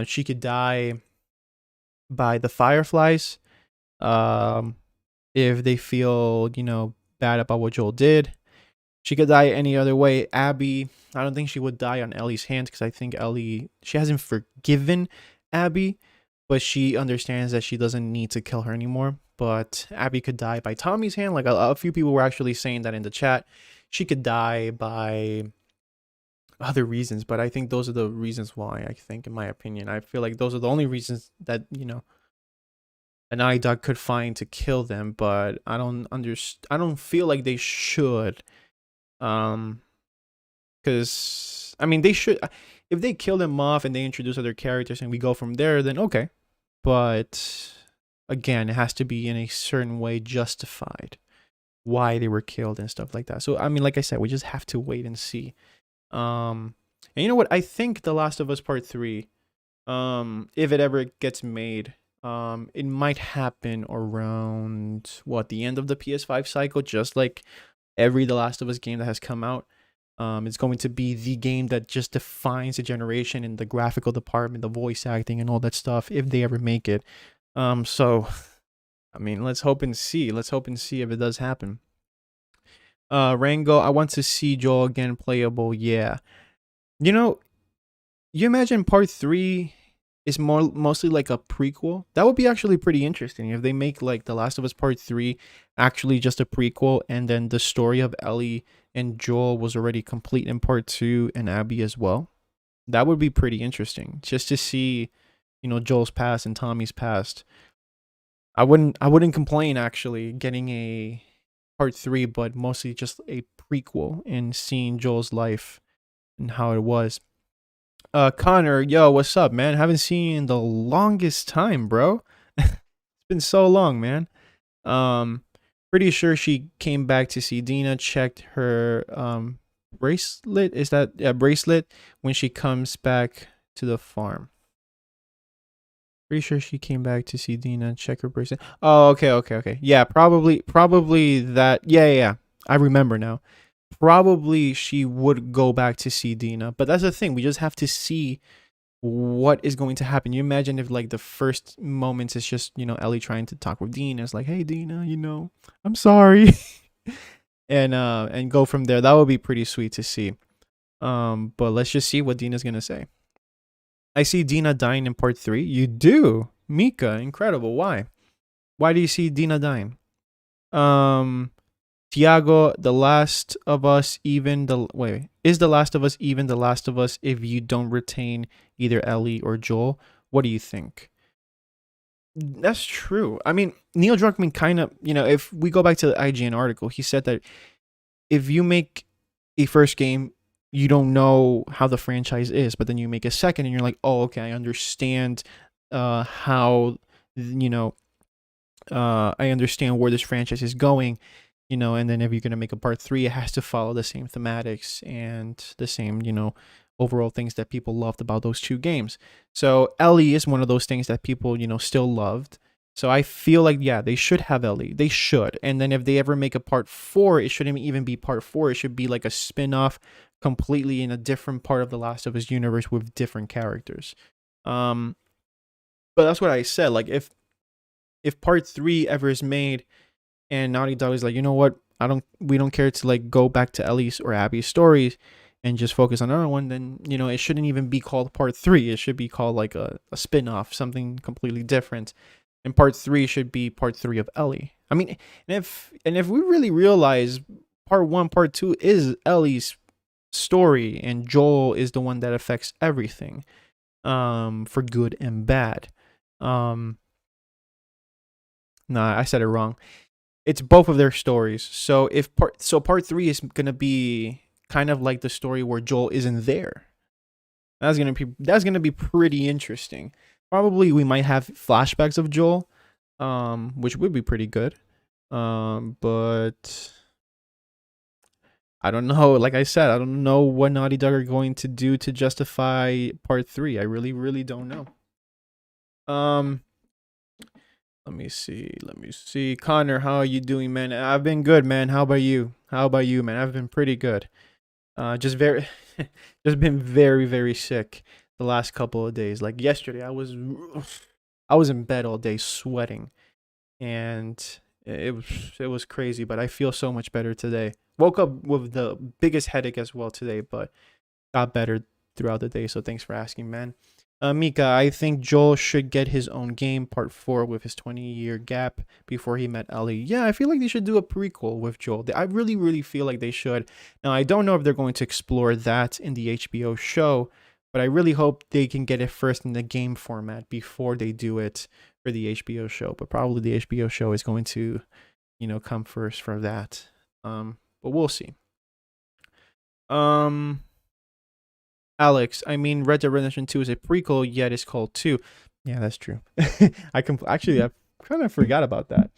She could die by the Fireflies. If they feel, bad about what Joel did. She could die any other way. Abby, I don't think she would die on Ellie's hands, because I think she hasn't forgiven Abby, but she understands that she doesn't need to kill her anymore. but Abby could die by Tommy's hand. Like a few people were actually saying that in the chat. She could die by other reasons, but I think those are the reasons why. I think, in my opinion, I feel like those are the only reasons that an Naughty Dog could find to kill them. But I don't I don't feel like they should. Because I mean, they should. If they kill them off and they introduce other characters and we go from there, then okay. But again, it has to be in a certain way justified why they were killed and stuff like that. So I mean, like I said, we just have to wait and see. And you know what? I think The Last of Us Part 3, if it ever gets made, it might happen around the end of the PS5 cycle, just like every The Last of Us game that has come out. It's going to be the game that just defines a generation in the graphical department, the voice acting, and all that stuff, if they ever make it. So, I mean, let's hope and see. Let's hope and see if it does happen. Rango, I want to see Joel again playable. Yeah. You imagine Part 3 is mostly like a prequel. That would be actually pretty interesting if they make like The Last of Us Part 3 actually just a prequel, and then the story of Ellie and Joel was already complete in Part 2, and Abby as well. That would be pretty interesting, just to see, Joel's past and Tommy's past. I wouldn't complain actually getting a Part 3, but mostly just a prequel and seeing Joel's life and how it was. Connor, yo, what's up, man? Haven't seen you in the longest time, bro. It's been so long, man. Pretty sure she came back to see Dina, checked her bracelet. Is that bracelet when she comes back to the farm? Pretty sure she came back to see Dina, check her bracelet. Oh, okay. Yeah, probably that. Yeah. I remember now. Probably she would go back to see Dina, but that's the thing. We just have to see what is going to happen. You imagine if like the first moments is just Ellie trying to talk with Dina. It's like, hey Dina, I'm sorry, and go from there. That would be pretty sweet to see. But let's just see what Dina's gonna say. I see Dina dying in Part 3. You do, Mika, incredible. Why do you see Dina dying? Tiago, The Last of Us even the wait, is The Last of Us even The Last of Us if you don't retain either Ellie or Joel? What do you think? That's true. I mean, Neil Druckmann kind of, if we go back to the IGN article, he said that if you make a first game, you don't know how the franchise is, but then you make a second and you're like, oh, okay, I understand how, I understand where this franchise is going. And then if you're going to make a Part 3, it has to follow the same thematics and the same, overall things that people loved about those two games. So Ellie is one of those things that people, still loved. So I feel like, yeah, they should have Ellie. They should. And then if they ever make a Part 4, it shouldn't even be Part 4. It should be like a spin-off completely in a different part of the Last of Us universe with different characters. But that's what I said. Like, if Part 3 ever is made, and Naughty Dog is like, you know what? We don't care to like go back to Ellie's or Abby's stories and just focus on another one. Then it shouldn't even be called Part 3. It should be called like a spin-off, something completely different. And Part 3 should be Part 3 of Ellie. I mean, and if we really realize Part 1, Part 2 is Ellie's story, and Joel is the one that affects everything, for good and bad. Nah, I said it wrong. It's both of their stories. So Part 3 is gonna be kind of like the story where Joel isn't there. That's gonna be pretty interesting. Probably we might have flashbacks of Joel, which would be pretty good. But I don't know. Like I said, I don't know what Naughty Dog are going to do to justify Part 3. I really, really don't know. Let me see. Connor, how are you doing, man? I've been good, man. How about you, man? I've been pretty good. Just been very, very sick the last couple of days. Like yesterday, I was in bed all day sweating, and it was crazy. But I feel so much better today. Woke up with the biggest headache as well today, but got better throughout the day. So thanks for asking, man. Mika, I think Joel should get his own game, part 4, with his 20-year gap before he met Ellie. Yeah, I feel like they should do a prequel with Joel. I really, really feel like they should. Now, I don't know if they're going to explore that in the HBO show, but I really hope they can get it first in the game format before they do it for the HBO show. But probably the HBO show is going to, come first for that. But we'll see. Alex, I mean, Red Dead Redemption 2 is a prequel, yet it's called 2. Yeah, that's true. I kind of forgot about that.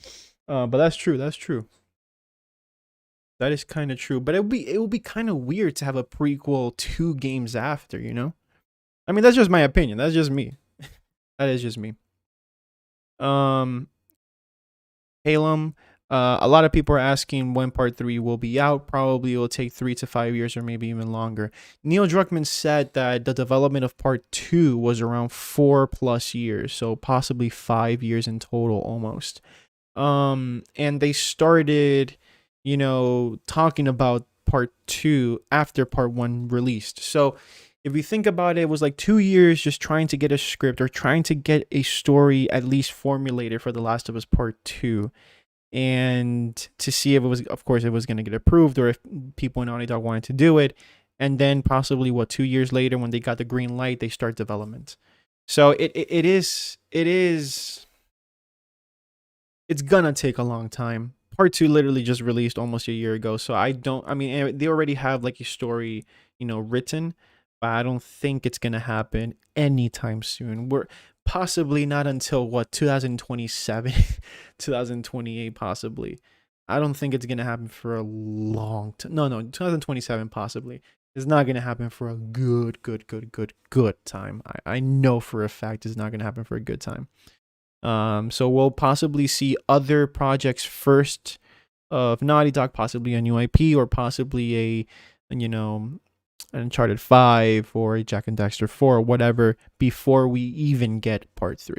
But that's true. That's true. That is kind of true. But it would be kind of weird to have a prequel 2 games after, you know? I mean, that's just my opinion. That's just me. That is just me. Halem, a lot of people are asking when part 3 will be out. Probably it will take 3 to 5 years or maybe even longer. Neil Druckmann said that the development of part 2 was around 4+ years, so possibly 5 years in total almost. And they started, talking about part 2 after part 1 released. So if you think about it, it was like 2 years just trying to get a script or trying to get a story at least formulated for The Last of Us Part 2. And to see if it was, of course, it was going to get approved or if people in Naughty Dog wanted to do it. And then possibly, 2 years later, when they got the green light, they start development. So it's gonna take a long time. Part 2 literally just released almost a year ago. So they already have like a story, written, but I don't think it's gonna happen anytime soon. We're possibly not until 2027, 2028 possibly. I don't think it's gonna happen for a long time. No, 2027 possibly. It's not gonna happen for a good time. I know for a fact it's not gonna happen for a good time. So we'll possibly see other projects first of Naughty Dog, possibly a new IP or possibly a an Uncharted 5 or a Jack and Daxter 4 or whatever before we even get part 3.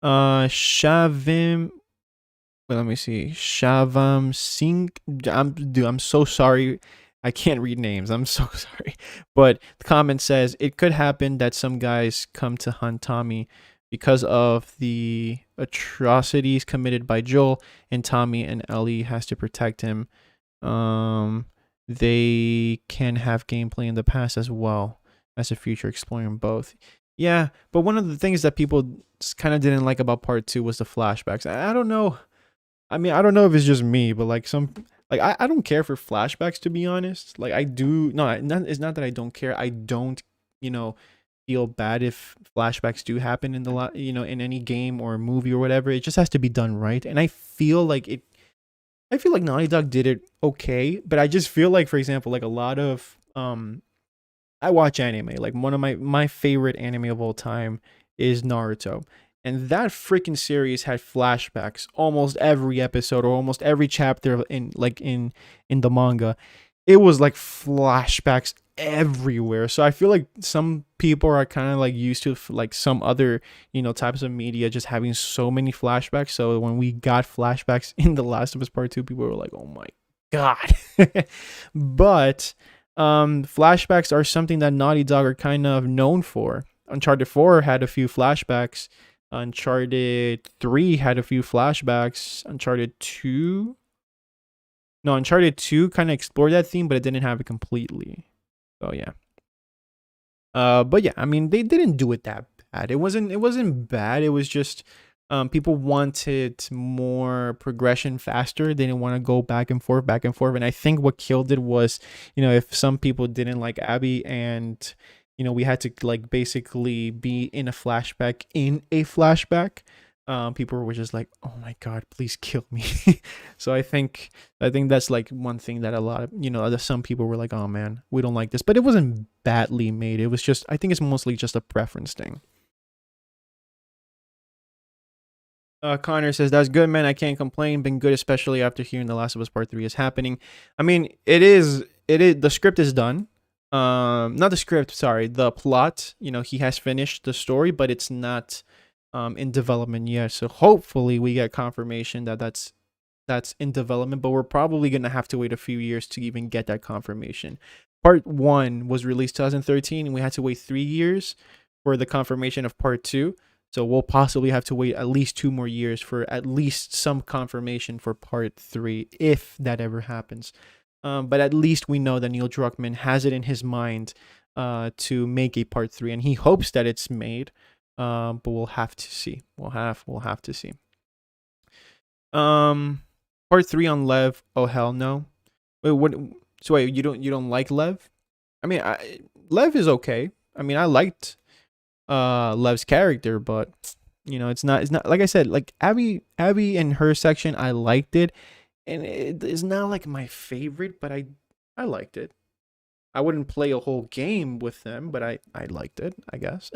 Shavim, well, let me see. Shavam Singh. I'm so sorry. I can't read names. I'm so sorry. But the comment says it could happen that some guys come to hunt Tommy because of the atrocities committed by Joel, and Tommy and Ellie has to protect him. They can have gameplay in the past as well as a future exploring both. Yeah, but one of the things that people kind of didn't like about part 2 was the flashbacks. I don't know. I mean, I don't know if it's just me, but like I don't care for flashbacks, to be honest. Like I do, no, it's not that I don't care. I don't, feel bad if flashbacks do happen in in any game or movie or whatever. It just has to be done right. And I feel like Naughty Dog did it okay, but I just feel like, for example, like a lot of I watch anime. Like one of my favorite anime of all time is Naruto. And that freaking series had flashbacks almost every episode or almost every chapter in the manga. It was like flashbacks everywhere. So I feel like some people are kind of like used to like some other, types of media just having so many flashbacks. So when we got flashbacks in The Last of Us Part 2, people were like, "Oh my god." But flashbacks are something that Naughty Dog are kind of known for. Uncharted 4 had a few flashbacks. Uncharted 3 had a few flashbacks. Uncharted 2 kind of explored that theme, but it didn't have it completely. So yeah. But yeah, I mean, they didn't do it that bad. It wasn't bad. It was just people wanted more progression faster. They didn't want to go back and forth. And I think what killed it was, if some people didn't like Abby and we had to like basically be in a flashback. People were just like, "Oh my god, please kill me." So I think that's like one thing that a lot of some people were like, "Oh man, we don't like this," but it wasn't badly made. It was just, I think it's mostly just a preference thing. Connor says, "That's good, man. I can't complain. Been good, especially after hearing The Last of Us Part 3 is happening." I mean, it is. The script is done. Not the script, sorry, the plot. He has finished the story, but it's not in development yet. So hopefully we get confirmation that that's in development, but we're probably gonna have to wait a few years to even get that confirmation. Part 1 was released 2013, and we had to wait 3 years for the confirmation of part 2. So we'll possibly have to wait at least 2 more years for at least some confirmation for part 3, if that ever happens. But at least we know that Neil Druckmann has it in his mind to make a part 3, and he hopes that it's made. But we'll have to see. We'll have to see. Part 3 on Lev. Oh hell no. Wait, what? So wait, you don't like Lev? I mean, Lev is okay. I mean, I liked Lev's character, but it's not like I said, like Abby and her section, I liked it, and it is not like my favorite, but I liked it. I wouldn't play a whole game with them, but I liked it, I guess.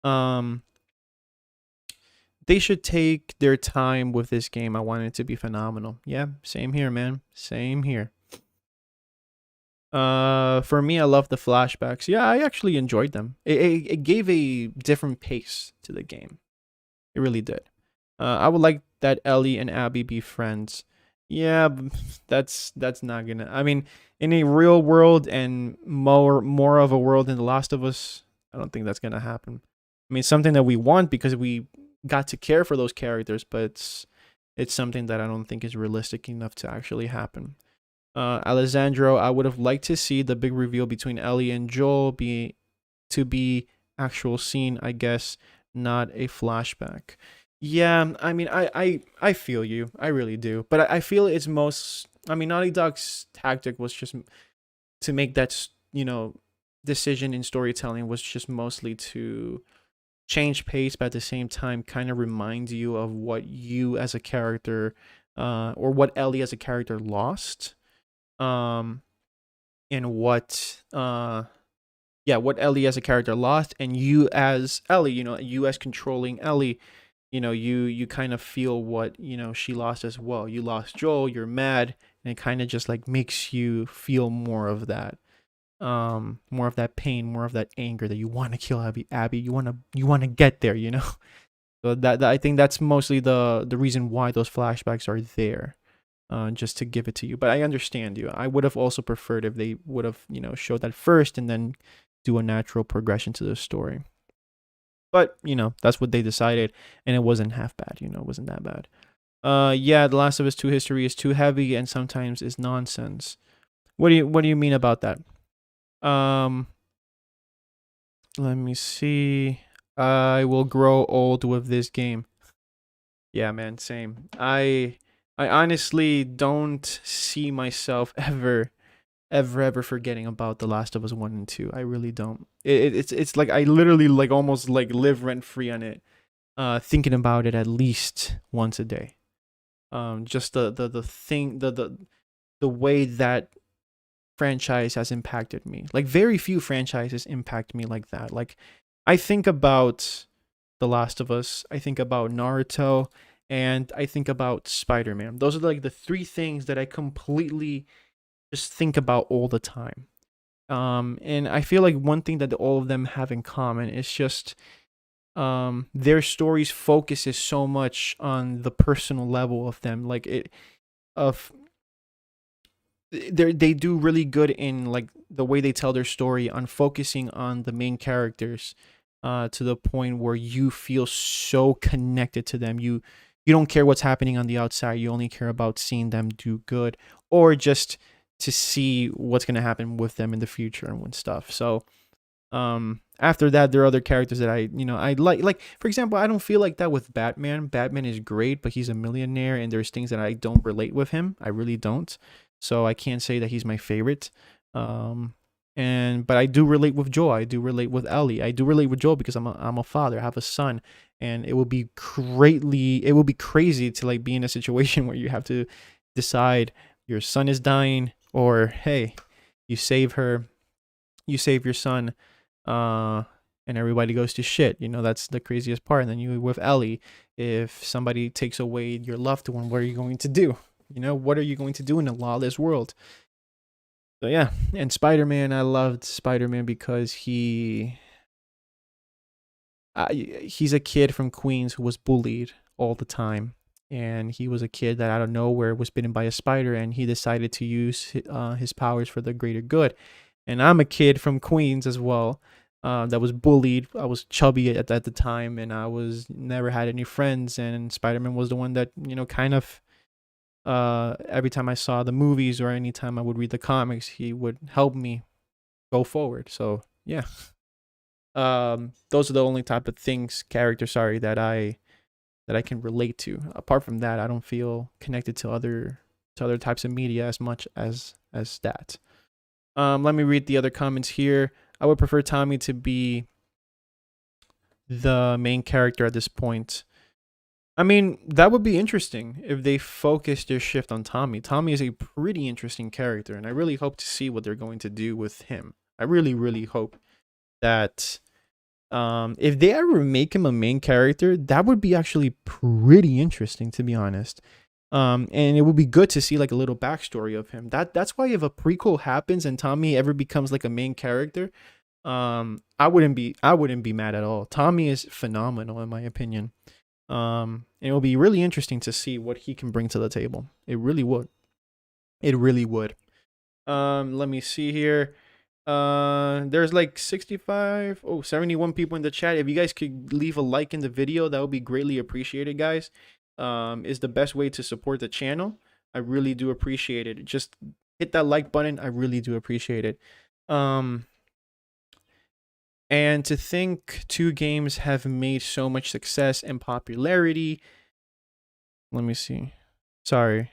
um they should take their time with this game. I want it to be phenomenal. Yeah, same here, man. Same here. For me, I love the flashbacks. Yeah, I actually enjoyed them. It gave a different pace to the game. It really did. I would like that Ellie and Abby be friends. Yeah, that's not gonna. I mean, in a real world and more of a world in The Last of Us, I don't think that's gonna happen. I mean, it's something that we want because we got to care for those characters, but it's something that I don't think is realistic enough to actually happen. Alessandro, I would have liked to see the big reveal between Ellie and Joel be actual scene, I guess, not a flashback. Yeah, I mean, I feel you. I really do. But I feel it's most. I mean, Naughty Dog's tactic was just to make that, decision in storytelling was just mostly to change pace, but at the same time, kind of remind you of what you as a character, or what Ellie as a character lost, and what what Ellie as a character lost, and you as Ellie, you as controlling Ellie, you kind of feel what she lost as well. You lost Joel, you're mad, and it kind of just like makes you feel more of that, more of that pain, more of that anger that you want to kill Abby, you want to get there, So that I think that's mostly the reason why those flashbacks are there. Just to give it to you. But I understand you. I would have also preferred if they would have, showed that first and then do a natural progression to the story. But, that's what they decided, and it wasn't half bad, it wasn't that bad. Yeah, The Last of Us 2 history is too heavy and sometimes is nonsense. What do you mean about that? Let me see. I will grow old with this game. Yeah, man, same. I honestly don't see myself ever forgetting about The Last of Us 1 and 2. I really don't. It's like I literally like almost like live rent free on it, thinking about it at least once a day. Just the thing, the way that franchise has impacted me. Like very few franchises impact me like that. Like I think about The Last of Us, I think about Naruto, and I think about Spider-Man. Those are like the 3 things that I completely just think about all the time. And I feel like one thing that all of them have in common is just their stories focuses so much on the personal level of them. Like they do really good in like the way they tell their story on focusing on the main characters, to the point where you feel so connected to them. You don't care what's happening on the outside. You only care about seeing them do good, or just to see what's going to happen with them in the future and stuff. So after that, there are other characters that I like for example, I don't feel like that with Batman. Batman is great, but he's a millionaire and there's things that I don't relate with him. I really don't. So I can't say that he's my favorite. But I do relate with Joel. I do relate with Ellie. I do relate with Joel because I'm a father. I have a son, and it will be crazy to like be in a situation where you have to decide your son is dying, or hey, you save your son, and everybody goes to shit. That's the craziest part. And then you with Ellie, if somebody takes away your loved one, what are you going to do? What are you going to do in a lawless world? So yeah, and Spider-Man, I loved Spider-Man because he's a kid from Queens who was bullied all the time, and he was a kid that out of nowhere was bitten by a spider, and he decided to use his powers for the greater good. and I'm a kid from Queens as well. That was bullied. I was chubby at the time, and I was never had any friends. And Spider-Man was the one that kind of every time I saw the movies or anytime I would read the comics, he would help me go forward. So yeah, those are the only type of things, character, sorry, that I can relate to. Apart from that, I don't feel connected to other types of media as much as that. Let me read the other comments here. I would prefer Tommy to be the main character at this point. I mean, that would be interesting if they focused their shift on Tommy. Tommy is a pretty interesting character, and I really hope to see what they're going to do with him. I really, really hope that if they ever make him a main character, that would be actually pretty interesting, to be honest. And it would be good to see like a little backstory of him. That's why if a prequel happens and Tommy ever becomes like a main character, I wouldn't be mad at all. Tommy is phenomenal in my opinion. And it will be really interesting to see what he can bring to the table. It really would. It really would. Let me see here. There's like 71 people in the chat. If you guys could leave a like in the video, that would be greatly appreciated, guys. Is the best way to support the channel. I really do appreciate it. Just hit that like button. I really do appreciate it. And to think two games have made so much success and popularity. Let me see. Sorry.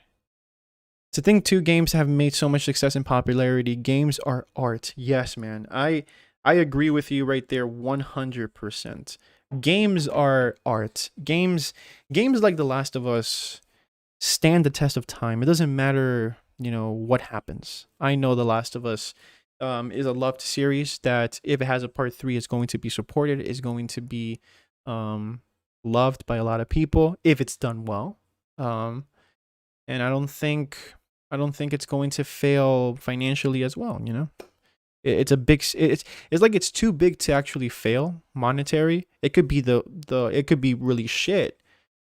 To think two games have made so much success and popularity. Games are art. Yes, man. I agree with you right there 100%. Games are art. Games like The Last of Us stand the test of time. It doesn't matter, what happens. I know The Last of Us is a loved series that if it has a part 3, it's going to be supported, is going to be loved by a lot of people if it's done well. And I don't think it's going to fail financially as well, It's a big it's like it's too big to actually fail monetary. It could be it could be really shit.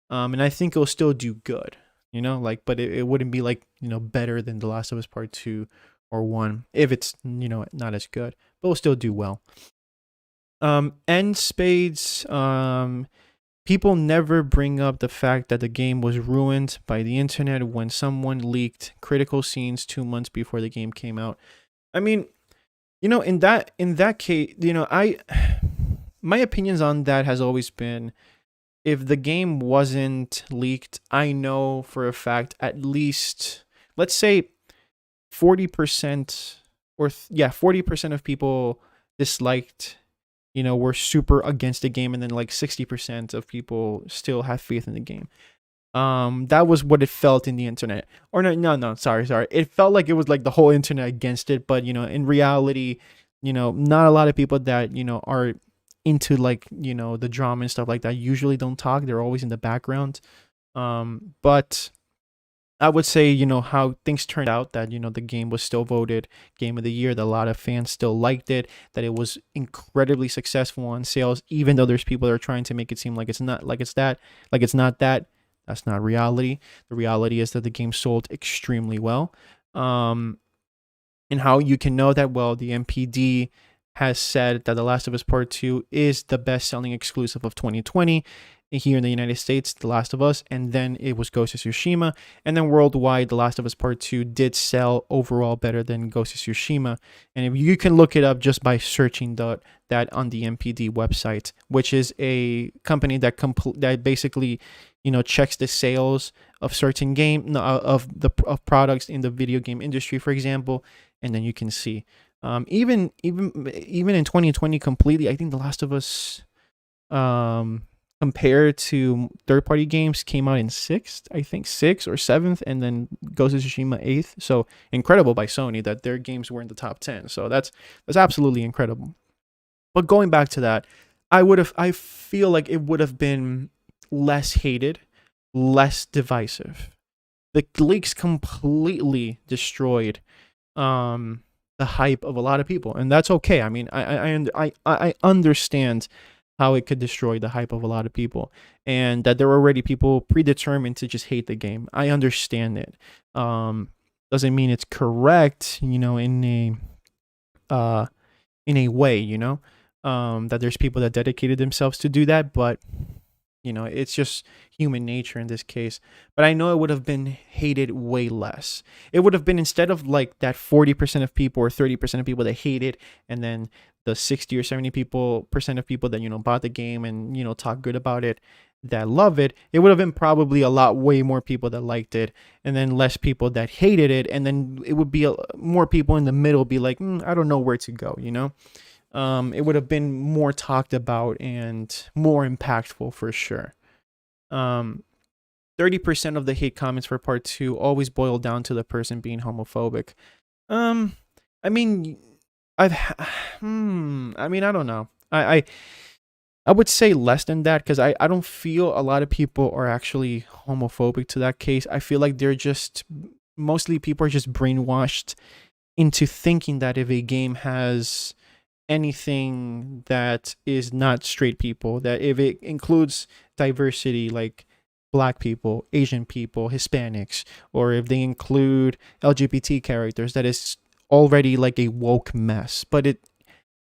And I think it'll still do good, but it wouldn't be like, better than The Last of Us Part 2 or 1 if it's, not as good, but it'll still do well. End spades, people never bring up the fact that the game was ruined by the internet when someone leaked critical scenes 2 months before the game came out. I mean, in that case, my opinions on that has always been, if the game wasn't leaked, I know for a fact at least, let's say 40% or 40% of people disliked, were super against the game, and then like 60% of people still have faith in the game. That was what it felt in the internet. Or no, sorry. It felt like it was like the whole internet against it, but in reality, not a lot of people that, are into like, the drama and stuff like that usually don't talk. They're always in the background. But I would say, how things turned out, that, the game was still voted Game of the Year, that a lot of fans still liked it, that it was incredibly successful on sales, even though there's people that are trying to make it seem like it's not, like it's not that. That's not reality. The reality is that the game sold extremely well. And how you can know that? Well, the MPD has said that The Last of Us Part 2 is the best-selling exclusive of 2020 here in the United States, The Last of Us, and then it was Ghost of Tsushima, and then worldwide, The Last of Us Part 2 did sell overall better than Ghost of Tsushima. And if you can look it up just by searching that on the MPD website, which is a company that basically, checks the sales of certain of products in the video game industry, for example, and then you can see, even in 2020 completely, I think The Last of Us, compared to third-party games, came out in 6th, I think 6th or 7th, and then Ghost of Tsushima 8th. So incredible by Sony that their games were in the top 10. So that's absolutely incredible. But going back to that, I feel like it would have been less hated, less divisive. The leaks completely destroyed the hype of a lot of people, and that's okay. I mean, I understand how it could destroy the hype of a lot of people, and that there were already people predetermined to just hate the game. I understand it. Doesn't mean it's correct, in in a way, you know, that there's people that dedicated themselves to do that, but you know, it's just human nature in this case. But I know it would have been hated way less. It would have been, instead of like that 40% of people or 30% of people that hate it, and then the 60 or 70 percent of people that, you know, bought the game and, you know, talk good about it, that love it, it would have been probably a lot way more people that liked it, and then less people that hated it, and then it would be more people in the middle be like, I don't know where to go, you know. It would have been more talked about and more impactful for sure. 30% of the hate comments for part 2 always boil down to the person being homophobic. I mean, I mean, I don't know. I would say less than that, because I don't feel a lot of people are actually homophobic to that case. I feel like they're just, mostly people are just brainwashed into thinking that if a game has anything that is not straight people, that if it includes diversity like black people, Asian people, Hispanics, or if they include LGBT characters, that is already like a woke mess. But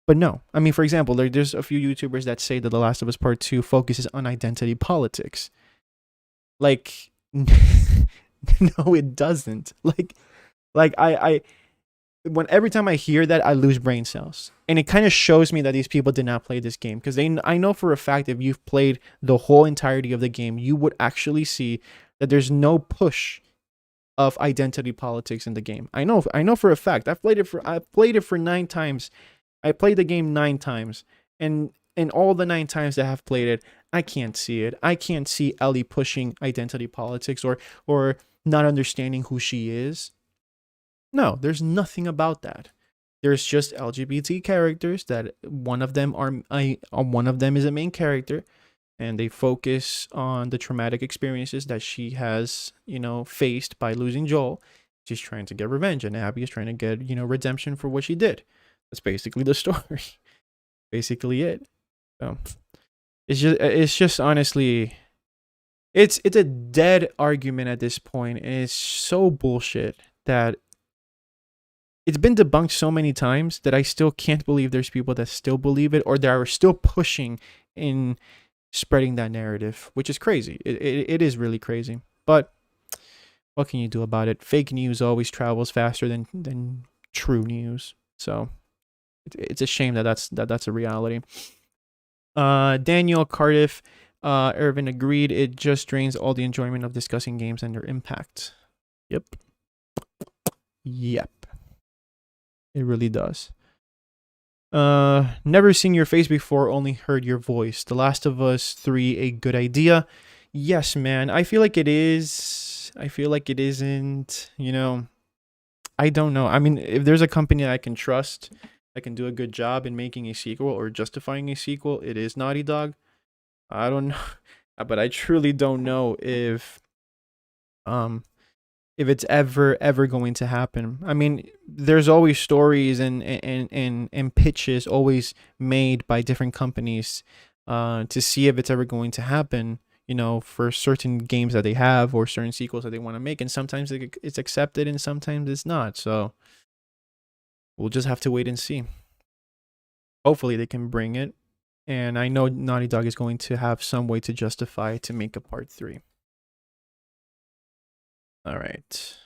no. I mean, for example, there's a few YouTubers that say that The Last of Us Part 2 focuses on identity politics. Like, no, it doesn't. Like I every time I hear that, I lose brain cells, and it kind of shows me that these people did not play this game, because I know for a fact, if you've played the whole entirety of the game, you would actually see that there's no push of identity politics in the game. I know for a fact. I've played it for 9 times. I played the game 9 times, and in all the 9 times that I have played it, I can't see it. I can't see Ellie pushing identity politics or not understanding who she is. No, there's nothing about that. There's just LGBT characters that one of them is a main character, and they focus on the traumatic experiences that she has, you know, faced by losing Joel. She's trying to get revenge, and Abby is trying to get, you know, redemption for what she did. That's basically the story. Basically it. So it's just honestly, it's a dead argument at this point, and it's so bullshit that it's been debunked so many times that I still can't believe there's people that still believe it, or that are still pushing in spreading that narrative, which is crazy. It is really crazy. But what can you do about it? Fake news always travels faster than true news. So it's a shame that's a reality. Daniel Cardiff, Irvin agreed. It just drains all the enjoyment of discussing games and their impact. Yep. It really does. Never seen your face before, only heard your voice. The Last of Us 3, a good idea? Yes, man. I feel like it is. I feel like it isn't, you know. I don't know. I mean, if there's a company I can trust that can do a good job in making a sequel or justifying a sequel, it is Naughty Dog. I don't know. But I truly don't know if it's ever going to happen. I mean, there's always stories and pitches always made by different companies to see if it's ever going to happen, you know, for certain games that they have or certain sequels that they want to make, and sometimes it's accepted and sometimes it's not. So we'll just have to wait and see. Hopefully they can bring it, and I know Naughty Dog is going to have some way to justify to make a part 3. All right.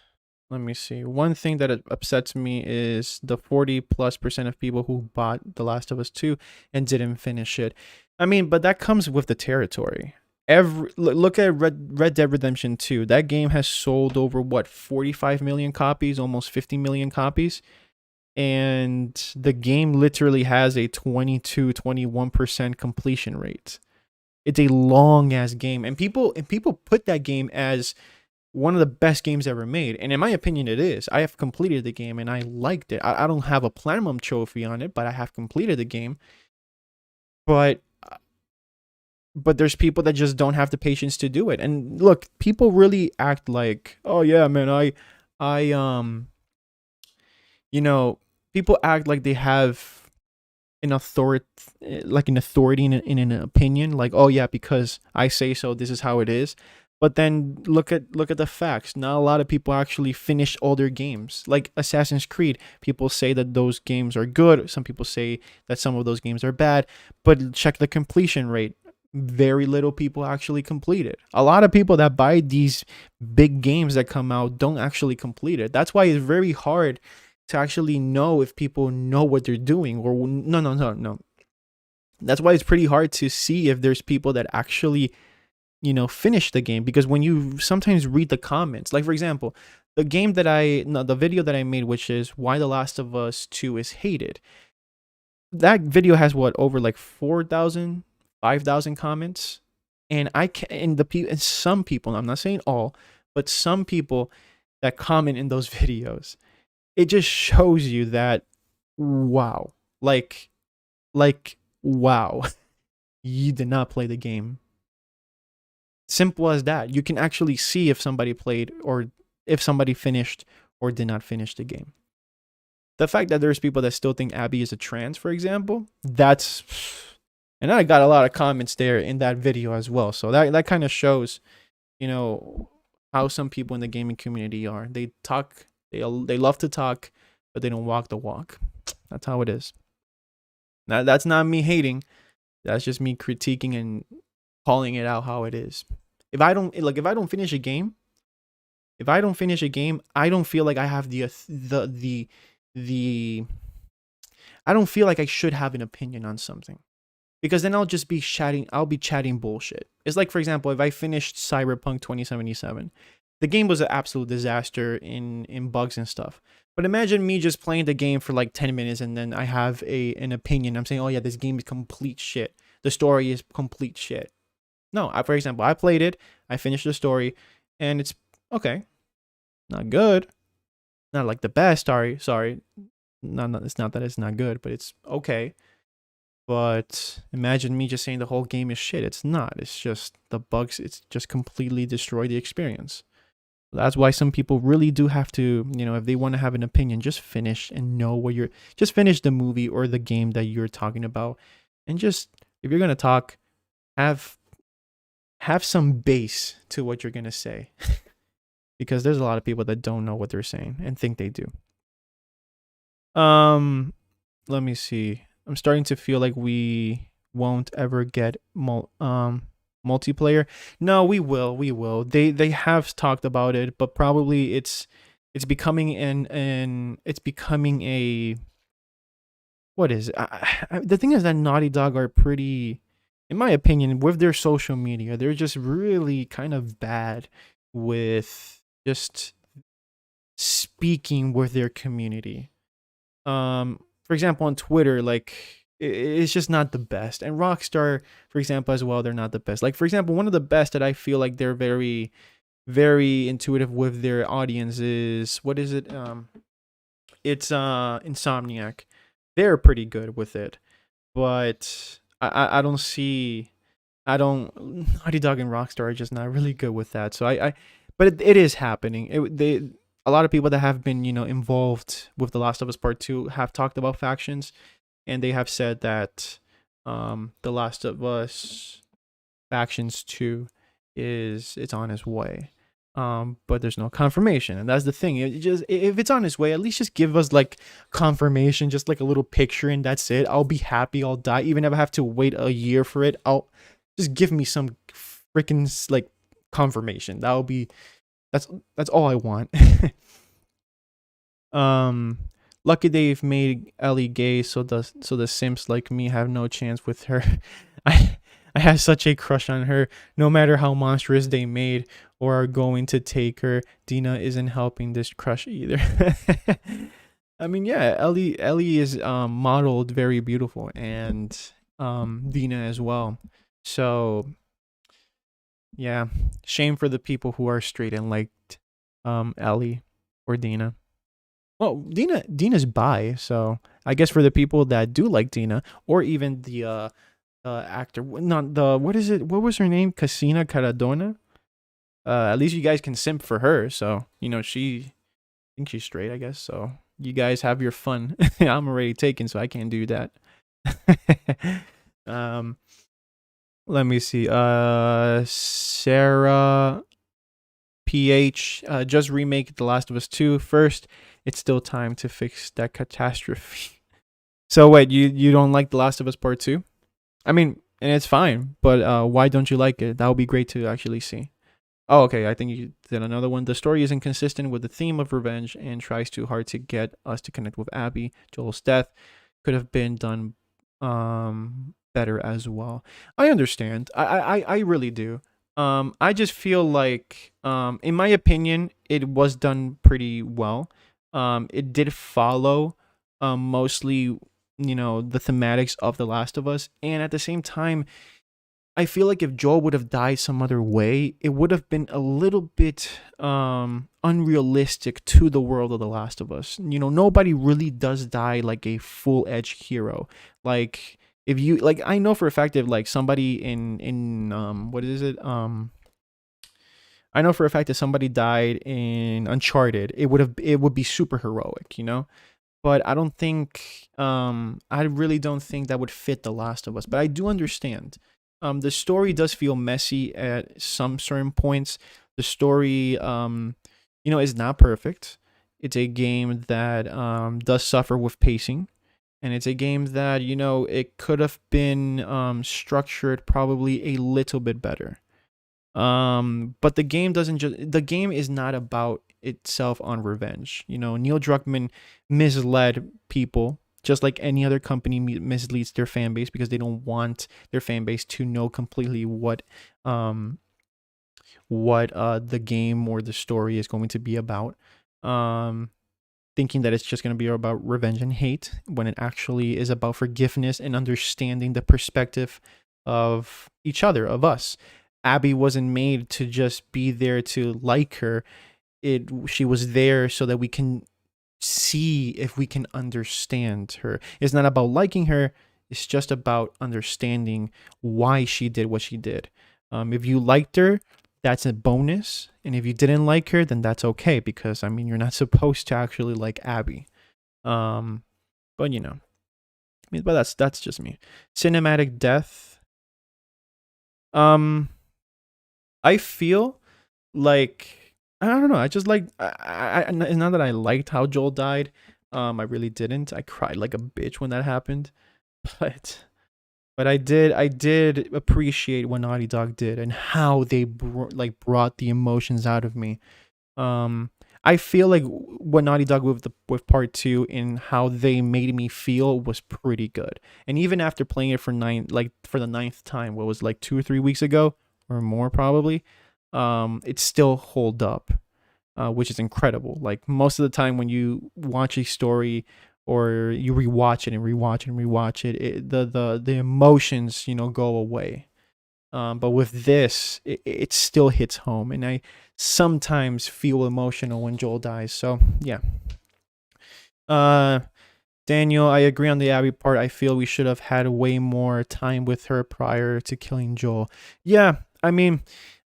Let me see. One thing that upsets me is the 40+% of people who bought The Last of Us 2 and didn't finish it. I mean, but that comes with the territory. Look at Red Dead Redemption 2. That game has sold over 45 million copies, almost 50 million copies. And the game literally has a 21% completion rate. It's a long ass game, and people put that game as one of the best games ever made, and in my opinion it is. I have completed the game and I liked it. I don't have a platinum trophy on it, but I have completed the game. But there's people that just don't have the patience to do it. And look, people really act like, oh yeah, man, I you know, people act like they have an authority in an opinion, like, oh yeah, because I say so, this is how it is. But then look at the facts. Not a lot of people actually finish all their games. Like Assassin's Creed, people say that those games are good. Some people say that some of those games are bad. But check the completion rate. Very little people actually complete it. A lot of people that buy these big games that come out don't actually complete it. That's why it's very hard to actually know if people know what they're doing or no. That's why it's pretty hard to see if there's people that actually, finish the game, because when you sometimes read the comments, like for example, the video that I made, which is why The Last of Us 2 is hated. That video has what, over like 4,000, 5,000 comments, and and some people, I'm not saying all, but some people that comment in those videos, it just shows you that, wow, like wow, you did not play the game. Simple as that. You can actually see if somebody played or if somebody finished or did not finish the game. The fact that there's people that still think Abby is a trans, for example, and I got a lot of comments there in that video as well. So that kind of shows, how some people in the gaming community are. They talk, they love to talk, but they don't walk the walk. That's how it is. Now, that's not me hating. That's just me critiquing and calling it out how it is. If I don't finish a game, I don't feel like I have the I don't feel like I should have an opinion on something, because then I'll just be chatting bullshit. It's like, for example, if I finished Cyberpunk 2077, the game was an absolute disaster in bugs and stuff. But imagine me just playing the game for like 10 minutes and then I have an opinion. I'm saying, oh yeah, this game is complete shit. The story is complete shit. No, for example, I played it, I finished the story, and it's okay. Not good. Not like the best, sorry. No, it's not that it's not good, but it's okay. But imagine me just saying the whole game is shit. It's not. It's just the bugs, it's just completely destroyed the experience. That's why some people really do have to, if they want to have an opinion, just finish and know what just finish the movie or the game that you're talking about. And just, if you're going to talk, have some base to what you're going to say. Because there's a lot of people that don't know what they're saying and think they do. Let me see. I'm starting to feel like we won't ever get multiplayer. No, we will. They have talked about it, but probably it's becoming it's becoming a, what is it? The thing is that Naughty Dog are pretty, in my opinion, with their social media, they're just really kind of bad with just speaking with their community. For example, on Twitter, like, it's just not the best. And Rockstar, for example, as well, they're not the best. Like, for example, one of the best that I feel like they're very, very intuitive with their audience is, what is it? It's Insomniac. They're pretty good with it. But I don't see, Naughty Dog and Rockstar are just not really good with that. So but it is happening. A lot of people that have been, involved with The Last of Us Part 2 have talked about factions, and they have said that The Last of Us Factions 2 it's on its way. But there's no confirmation, and that's the thing. If it's on its way, at least just give us like confirmation, just like a little picture, and that's it. I'll be happy. I'll die, even if I have to wait a year for it. I'll just give me some freaking like confirmation. That's all I want. Lucky they've made Ellie gay, so the simps like me have no chance with her. I have such a crush on her. No matter how monstrous they made or are going to take her, Dina isn't helping this crush either. I mean, yeah, Ellie is modeled very beautiful, and Dina as well. So yeah, shame for the people who are straight and liked Ellie or Dina. Well, Dina's bi, so I guess for the people that do like Dina, or even the actor, not the, what is it? What was her name? Casina Caradona. At least you guys can simp for her. So I think she's straight, I guess. So you guys have your fun. I'm already taken, so I can't do that. Let me see. Sarah PH, just remake The Last of Us 2 first. It's still time to fix that catastrophe. So wait, you don't like The Last of Us Part 2? I mean, and it's fine, but why don't you like it? That would be great to actually see. Oh, okay. I think you did another one. The story is inconsistent with the theme of revenge and tries too hard to get us to connect with Abby. Joel's death could have been done better as well. I understand. I really do. I just feel like in my opinion, it was done pretty well. It did follow mostly, the thematics of The Last of Us, and at the same time, I feel like if Joel would have died some other way, it would have been a little bit unrealistic to the world of The Last of Us. Nobody really does die like a full-edged hero. Like if you like, I know for a fact if like somebody in what is it? I know for a fact that somebody died in Uncharted, it would be super heroic. But I don't think I really don't think that would fit The Last of Us. But I do understand. The story does feel messy at some certain points. The story, is not perfect. It's a game that does suffer with pacing, and it's a game that it could have been structured probably a little bit better. But the game is not about itself on revenge. Neil Druckmann misled people just like any other company misleads their fan base because they don't want their fan base to know completely what the game or the story is going to be about. Thinking that it's just going to be about revenge and hate when it actually is about forgiveness and understanding the perspective of each other, of us. Abby wasn't made to just be there to like her. She was there so that we can see if we can understand her. It's not about liking her. It's just about understanding why she did what she did. If you liked her, that's a bonus. And if you didn't like her, then that's okay. Because, you're not supposed to actually like Abby. But, but that's just me. Cinematic death. I feel like, I don't know. I just like, it's not that I liked how Joel died. I really didn't. I cried like a bitch when that happened. But I did appreciate what Naughty Dog did and how they brought the emotions out of me. I feel like what Naughty Dog with part 2 and how they made me feel was pretty good. And even after playing it for the ninth time, what was like 2 or 3 weeks ago or more probably, it still hold up, which is incredible. Like most of the time when you watch a story or you rewatch it and rewatch it, the emotions go away. But with this, it still hits home, and I sometimes feel emotional when Joel dies. So yeah. Daniel, I agree on the Abby part. I feel we should have had way more time with her prior to killing Joel. Yeah,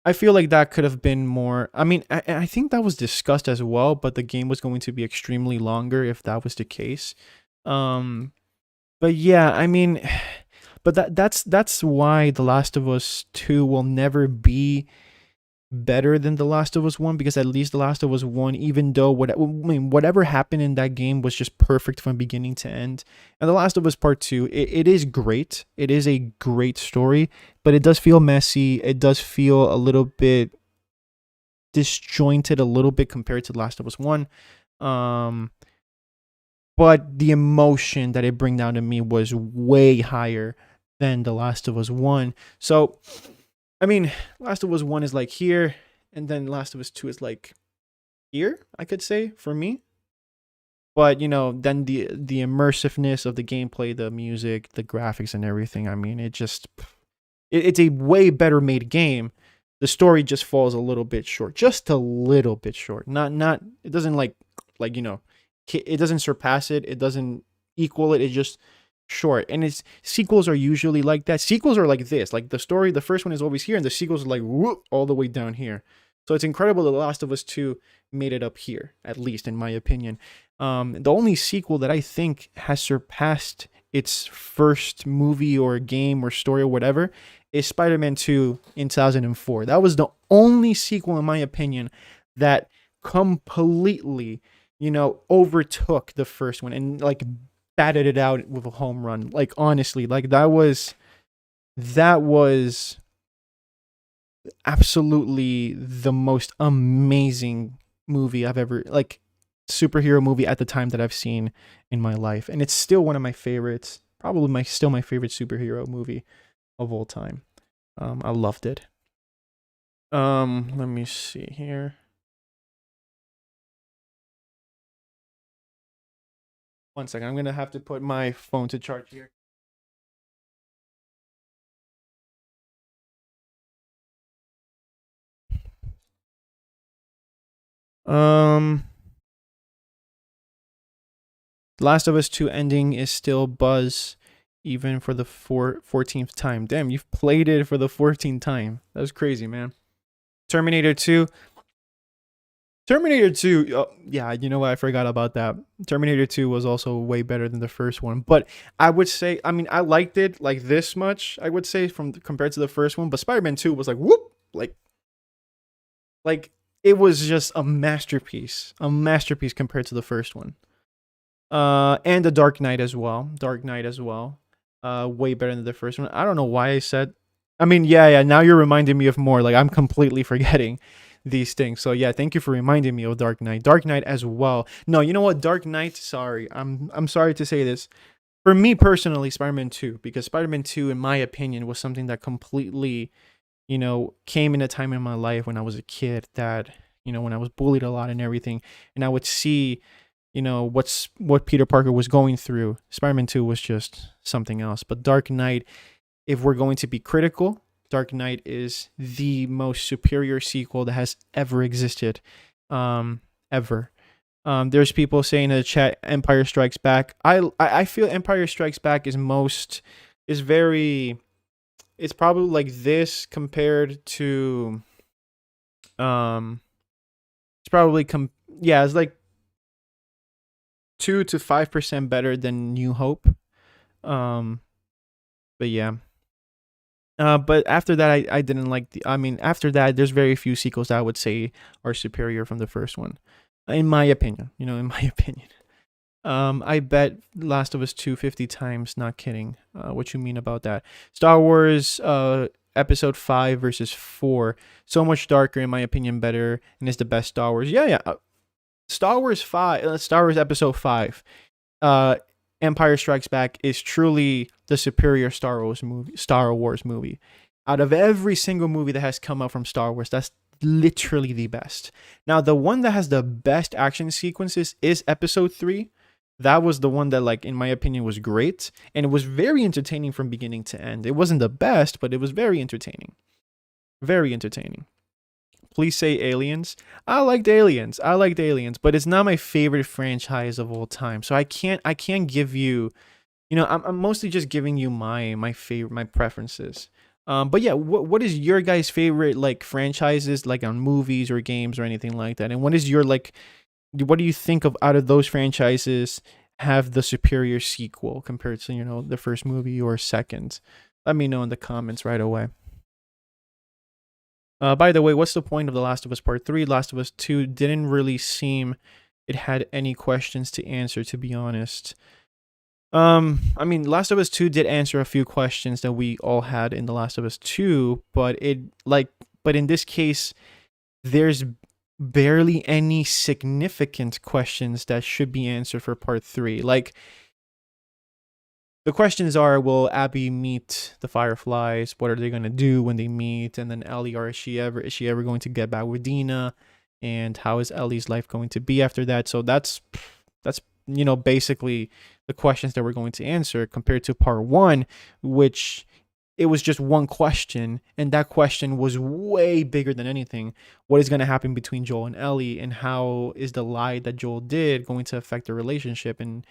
I feel like that could have been more. I think that was discussed as well, but the game was going to be extremely longer if that was the case. But yeah, but that's why The Last of Us 2 will never be better than The Last of Us 1, because at least The Last of Us 1, even though whatever happened in that game was just perfect from beginning to end. And The Last of Us Part 2, it is great. It is a great story, but it does feel messy. It does feel a little bit disjointed a little bit compared to The Last of Us 1. But the emotion that it bring down to me was way higher than The Last of Us 1. So, Last of Us 1 is like here, and then Last of Us 2 is like here, I could say, for me. But, then the immersiveness of the gameplay, the music, the graphics, and everything, it's a way better made game. The story just falls a little bit short. Just a little bit short. Not it doesn't it doesn't surpass it. It doesn't equal it. It's just short. And sequels are usually like that. Sequels are like this. Like the first one is always here, and the sequels are like whoop, all the way down here. So it's incredible that The Last of Us 2 made it up here, at least in my opinion. The only sequel that I think has surpassed its first movie or game or story or whatever is Spider-Man 2 in 2004. That was the only sequel, in my opinion, that completely, overtook the first one and like batted it out with a home run. Like honestly, like that was absolutely the most amazing movie I've ever, like, superhero movie at the time that I've seen in my life, and it's still one of my favorites. Probably my favorite superhero movie of all time. I loved it. Let me see here. One second. I'm gonna have to put my phone to charge here. Um, Last of Us 2 ending is still buzz, even for the 14th time. Damn, you've played it for the 14th time. That was crazy, man. Terminator 2. Terminator 2, yeah, you know what? I forgot about that. Terminator 2 was also way better than the first one. But I would say, I mean, I liked it like this much, I would say, from compared to the first one. But Spider-Man 2 was like, whoop, like it was just a masterpiece compared to the first one. And the Dark Knight as well. Way better than the first one. I don't know why I said. I mean, yeah. Now you're reminding me of more. Like I'm completely forgetting these things. So yeah, thank you for reminding me of Dark Knight. Dark Knight as well. No, you know what? Dark Knight. Sorry, I'm sorry to say this. For me personally, Spider-Man 2, because Spider-Man 2, in my opinion, was something that completely, came in a time in my life when I was a kid that, when I was bullied a lot and everything, and I would see, what Peter Parker was going through. Spider-Man 2 was just something else. But Dark Knight, if we're going to be critical, Dark Knight is the most superior sequel that has ever existed. Ever. There's people saying in the chat, Empire Strikes Back. I feel Empire Strikes Back is very, it's probably like this compared to, it's probably, it's like 2 to 5% better than New Hope. But yeah. But after that, I didn't like after that, there's very few sequels that I would say are superior from the first one, in my opinion. In my opinion. I bet Last of Us 250 times. Not kidding. What you mean about that? Star Wars, Episode 5 versus 4, so much darker, in my opinion, better, and is the best Star Wars. Yeah. Star Wars Episode 5. Empire Strikes Back is truly the superior Star Wars movie. Out of every single movie that has come out from Star Wars, that's literally the best. Now, the one that has the best action sequences is Episode 3. That was the one that, like, in my opinion, was great, and it was very entertaining from beginning to end. It wasn't the best, but it was very entertaining. Very entertaining. Please say Aliens. I liked Aliens, but it's not my favorite franchise of all time. So I can't give you, I'm mostly just giving you my favorite, my preferences. But yeah, what is your guys' favorite, like, franchises, like, on movies or games or anything like that? And what is your, like, what do you think of out of those franchises have the superior sequel compared to, the first movie or second? Let me know in the comments right away. By the way, what's the point of The Last of Us Part 3? Last of Us 2 didn't really seem it had any questions to answer, to be honest. Last of Us 2 did answer a few questions that we all had in The Last of Us 2, but in this case, there's barely any significant questions that should be answered for Part 3. Like, the questions are, will Abby meet the Fireflies? What are they going to do when they meet? And then Ellie, is she ever going to get back with Dina? And how is Ellie's life going to be after that? So that's basically the questions that we're going to answer, compared to Part 1, which it was just one question, and that question was way bigger than anything. What is going to happen between Joel and Ellie, and how is the lie that Joel did going to affect their relationship? And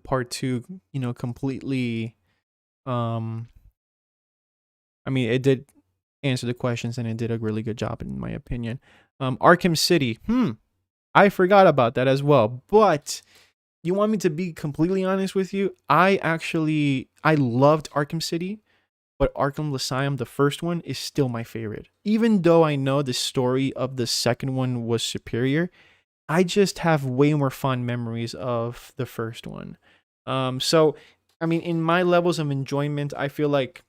Part 2, completely, it did answer the questions, and it did a really good job, in my opinion. Arkham City, I forgot about that as well. But you want me to be completely honest with you? I loved Arkham City. but Arkham Asylum, the first one, is still my favorite. Even though I know the story of the second one was superior, I just have way more fond memories of the first one. So I mean, in my levels of enjoyment, I feel like,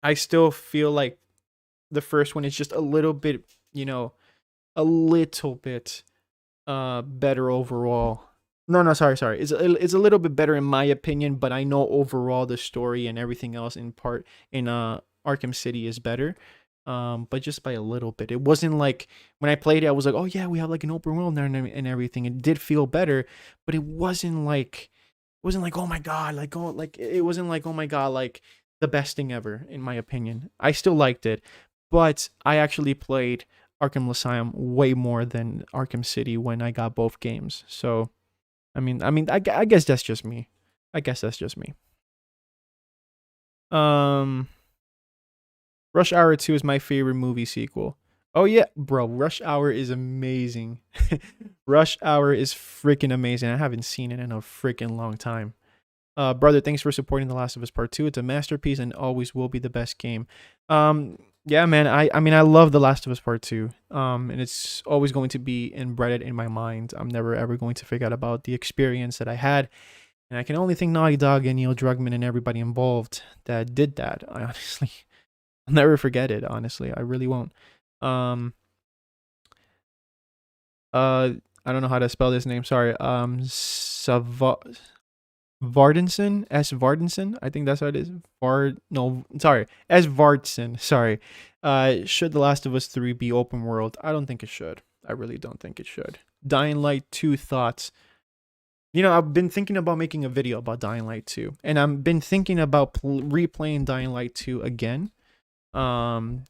I still feel like the first one is just a little bit, a little bit better overall. No, sorry. It's a little bit better in my opinion, but I know overall the story and everything else in Arkham City is better. But just by a little bit. It wasn't like when I played it, I was like, oh yeah, we have like an open world there and everything. It did feel better, but it wasn't like oh my god, like oh like it wasn't like oh my god, like the best thing ever in my opinion. I still liked it, but I actually played Arkham Asylum way more than Arkham City when I got both games. So I guess that's just me. I guess that's just me. Um, Rush Hour 2 is my favorite movie sequel. Oh yeah, bro, Rush Hour is amazing. Rush Hour is freaking amazing. I haven't seen it in a freaking long time. Brother, thanks for supporting The Last of Us Part 2. It's a masterpiece and always will be the best game. Yeah, man, I love The Last of Us Part 2. And it's always going to be embedded in my mind. I'm never ever going to forget about the experience that I had. And I can only thank Naughty Dog and Neil Druckmann and everybody involved that did that. I honestly, I'll never forget it, honestly. I really won't. Um I don't know how to spell this name, sorry. Vardenson, S. Vardenson, I think that's what it is. No, sorry, S. Vardson, sorry. Should The Last of Us 3 be open world? I don't think it should. I really don't think it should. Dying Light 2 thoughts. I've been thinking about making a video about Dying Light 2, and I've been thinking about replaying Dying Light 2 again,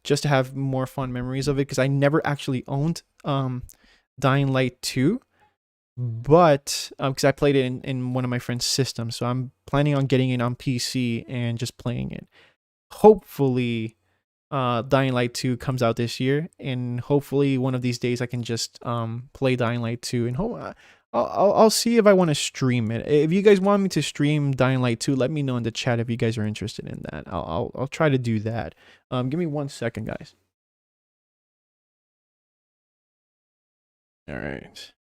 just to have more fun memories of it, because I never actually owned Dying Light 2, but because I played it in one of my friend's systems, so I'm planning on getting it on PC and just playing it. Hopefully Dying Light 2 comes out this year, and hopefully one of these days I can just play Dying Light 2, and I'll see if I want to stream it. If you guys want me to stream Dying Light 2, let me know in the chat if you guys are interested in that. I'll try to do that. Give me 1 second, guys. All right.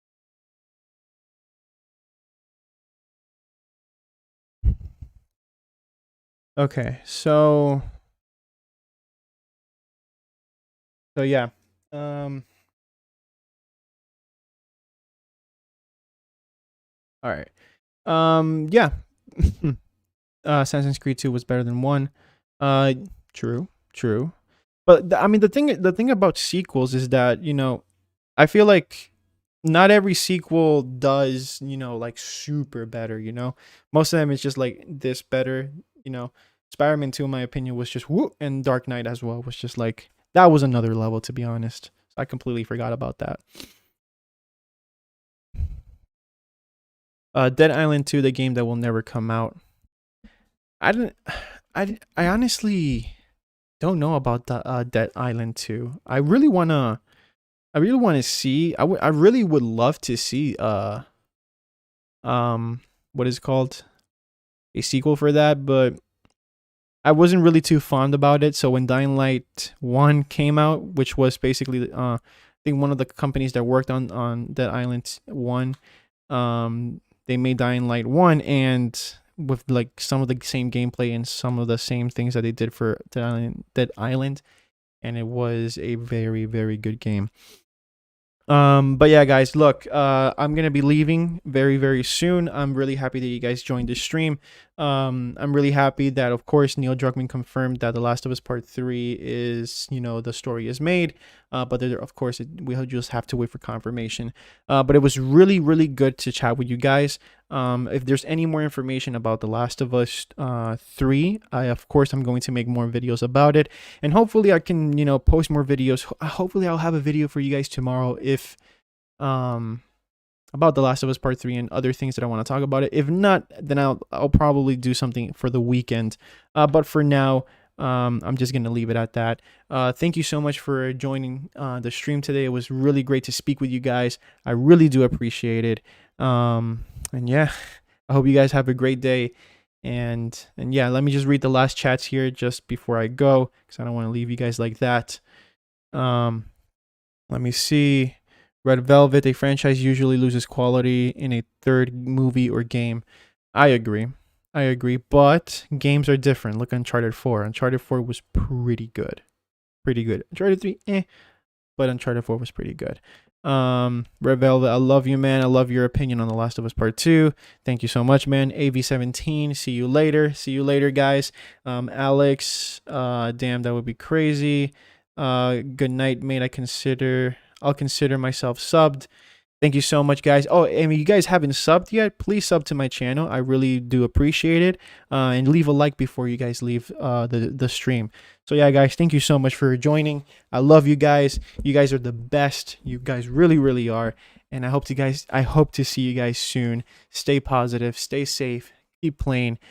Okay, so yeah. All right. Yeah. Assassin's Creed 2 was better than 1. True. But the thing about sequels is that, I feel like not every sequel does, like super better, Most of them is just like this better, Spider-Man 2 in my opinion was just whoop, and Dark Knight as well was just like that was another level, to be honest. I completely forgot about that. Dead Island 2, the game that will never come out. I didn't I honestly don't know about the Dead Island 2. I really want to see. I really would love to see what is it called, a sequel for that, but I wasn't really too fond about it. So when Dying Light 1 came out, which was basically I think one of the companies that worked on Dead Island 1, they made Dying Light 1, and with like some of the same gameplay and some of the same things that they did for Dead Island, and it was a very, very good game. But yeah, guys, look, I'm gonna be leaving very, very soon. I'm really happy that you guys joined this stream. I'm really happy that, of course, Neil Druckmann confirmed that The Last of Us Part 3 is, the story is made. But there, of course, we'll just have to wait for confirmation. But it was really, really good to chat with you guys. If there's any more information about The Last of Us 3, of course, I'm going to make more videos about it. And hopefully I can, post more videos. Hopefully I'll have a video for you guys tomorrow if about The Last of Us Part 3 and other things that I want to talk about it. If not, then I'll probably do something for the weekend. But for now, I'm just going to leave it at that. Thank you so much for joining the stream today. It was really great to speak with you guys. I really do appreciate it. And yeah, I hope you guys have a great day. And yeah, let me just read the last chats here just before I go, because I don't want to leave you guys like that. Let me see. Red Velvet, a franchise usually loses quality in a third movie or game. I agree. But games are different. Look, Uncharted 4. Uncharted 4 was pretty good. Uncharted 3, but Uncharted 4 was pretty good. Red Velvet, I love you, man. I love your opinion on The Last of Us Part 2. Thank you so much, man. AV17, see you later, guys. Alex, damn, that would be crazy. Good night, mate. I'll consider myself subbed. Thank you so much, guys. Oh, and you guys haven't subbed yet, please sub to my channel. I really do appreciate it. And leave a like before you guys leave the stream. So yeah, guys, thank you so much for joining. I love you guys. You guys are the best. You guys really, really are. And I hope to see you guys soon. Stay positive, stay safe, keep playing.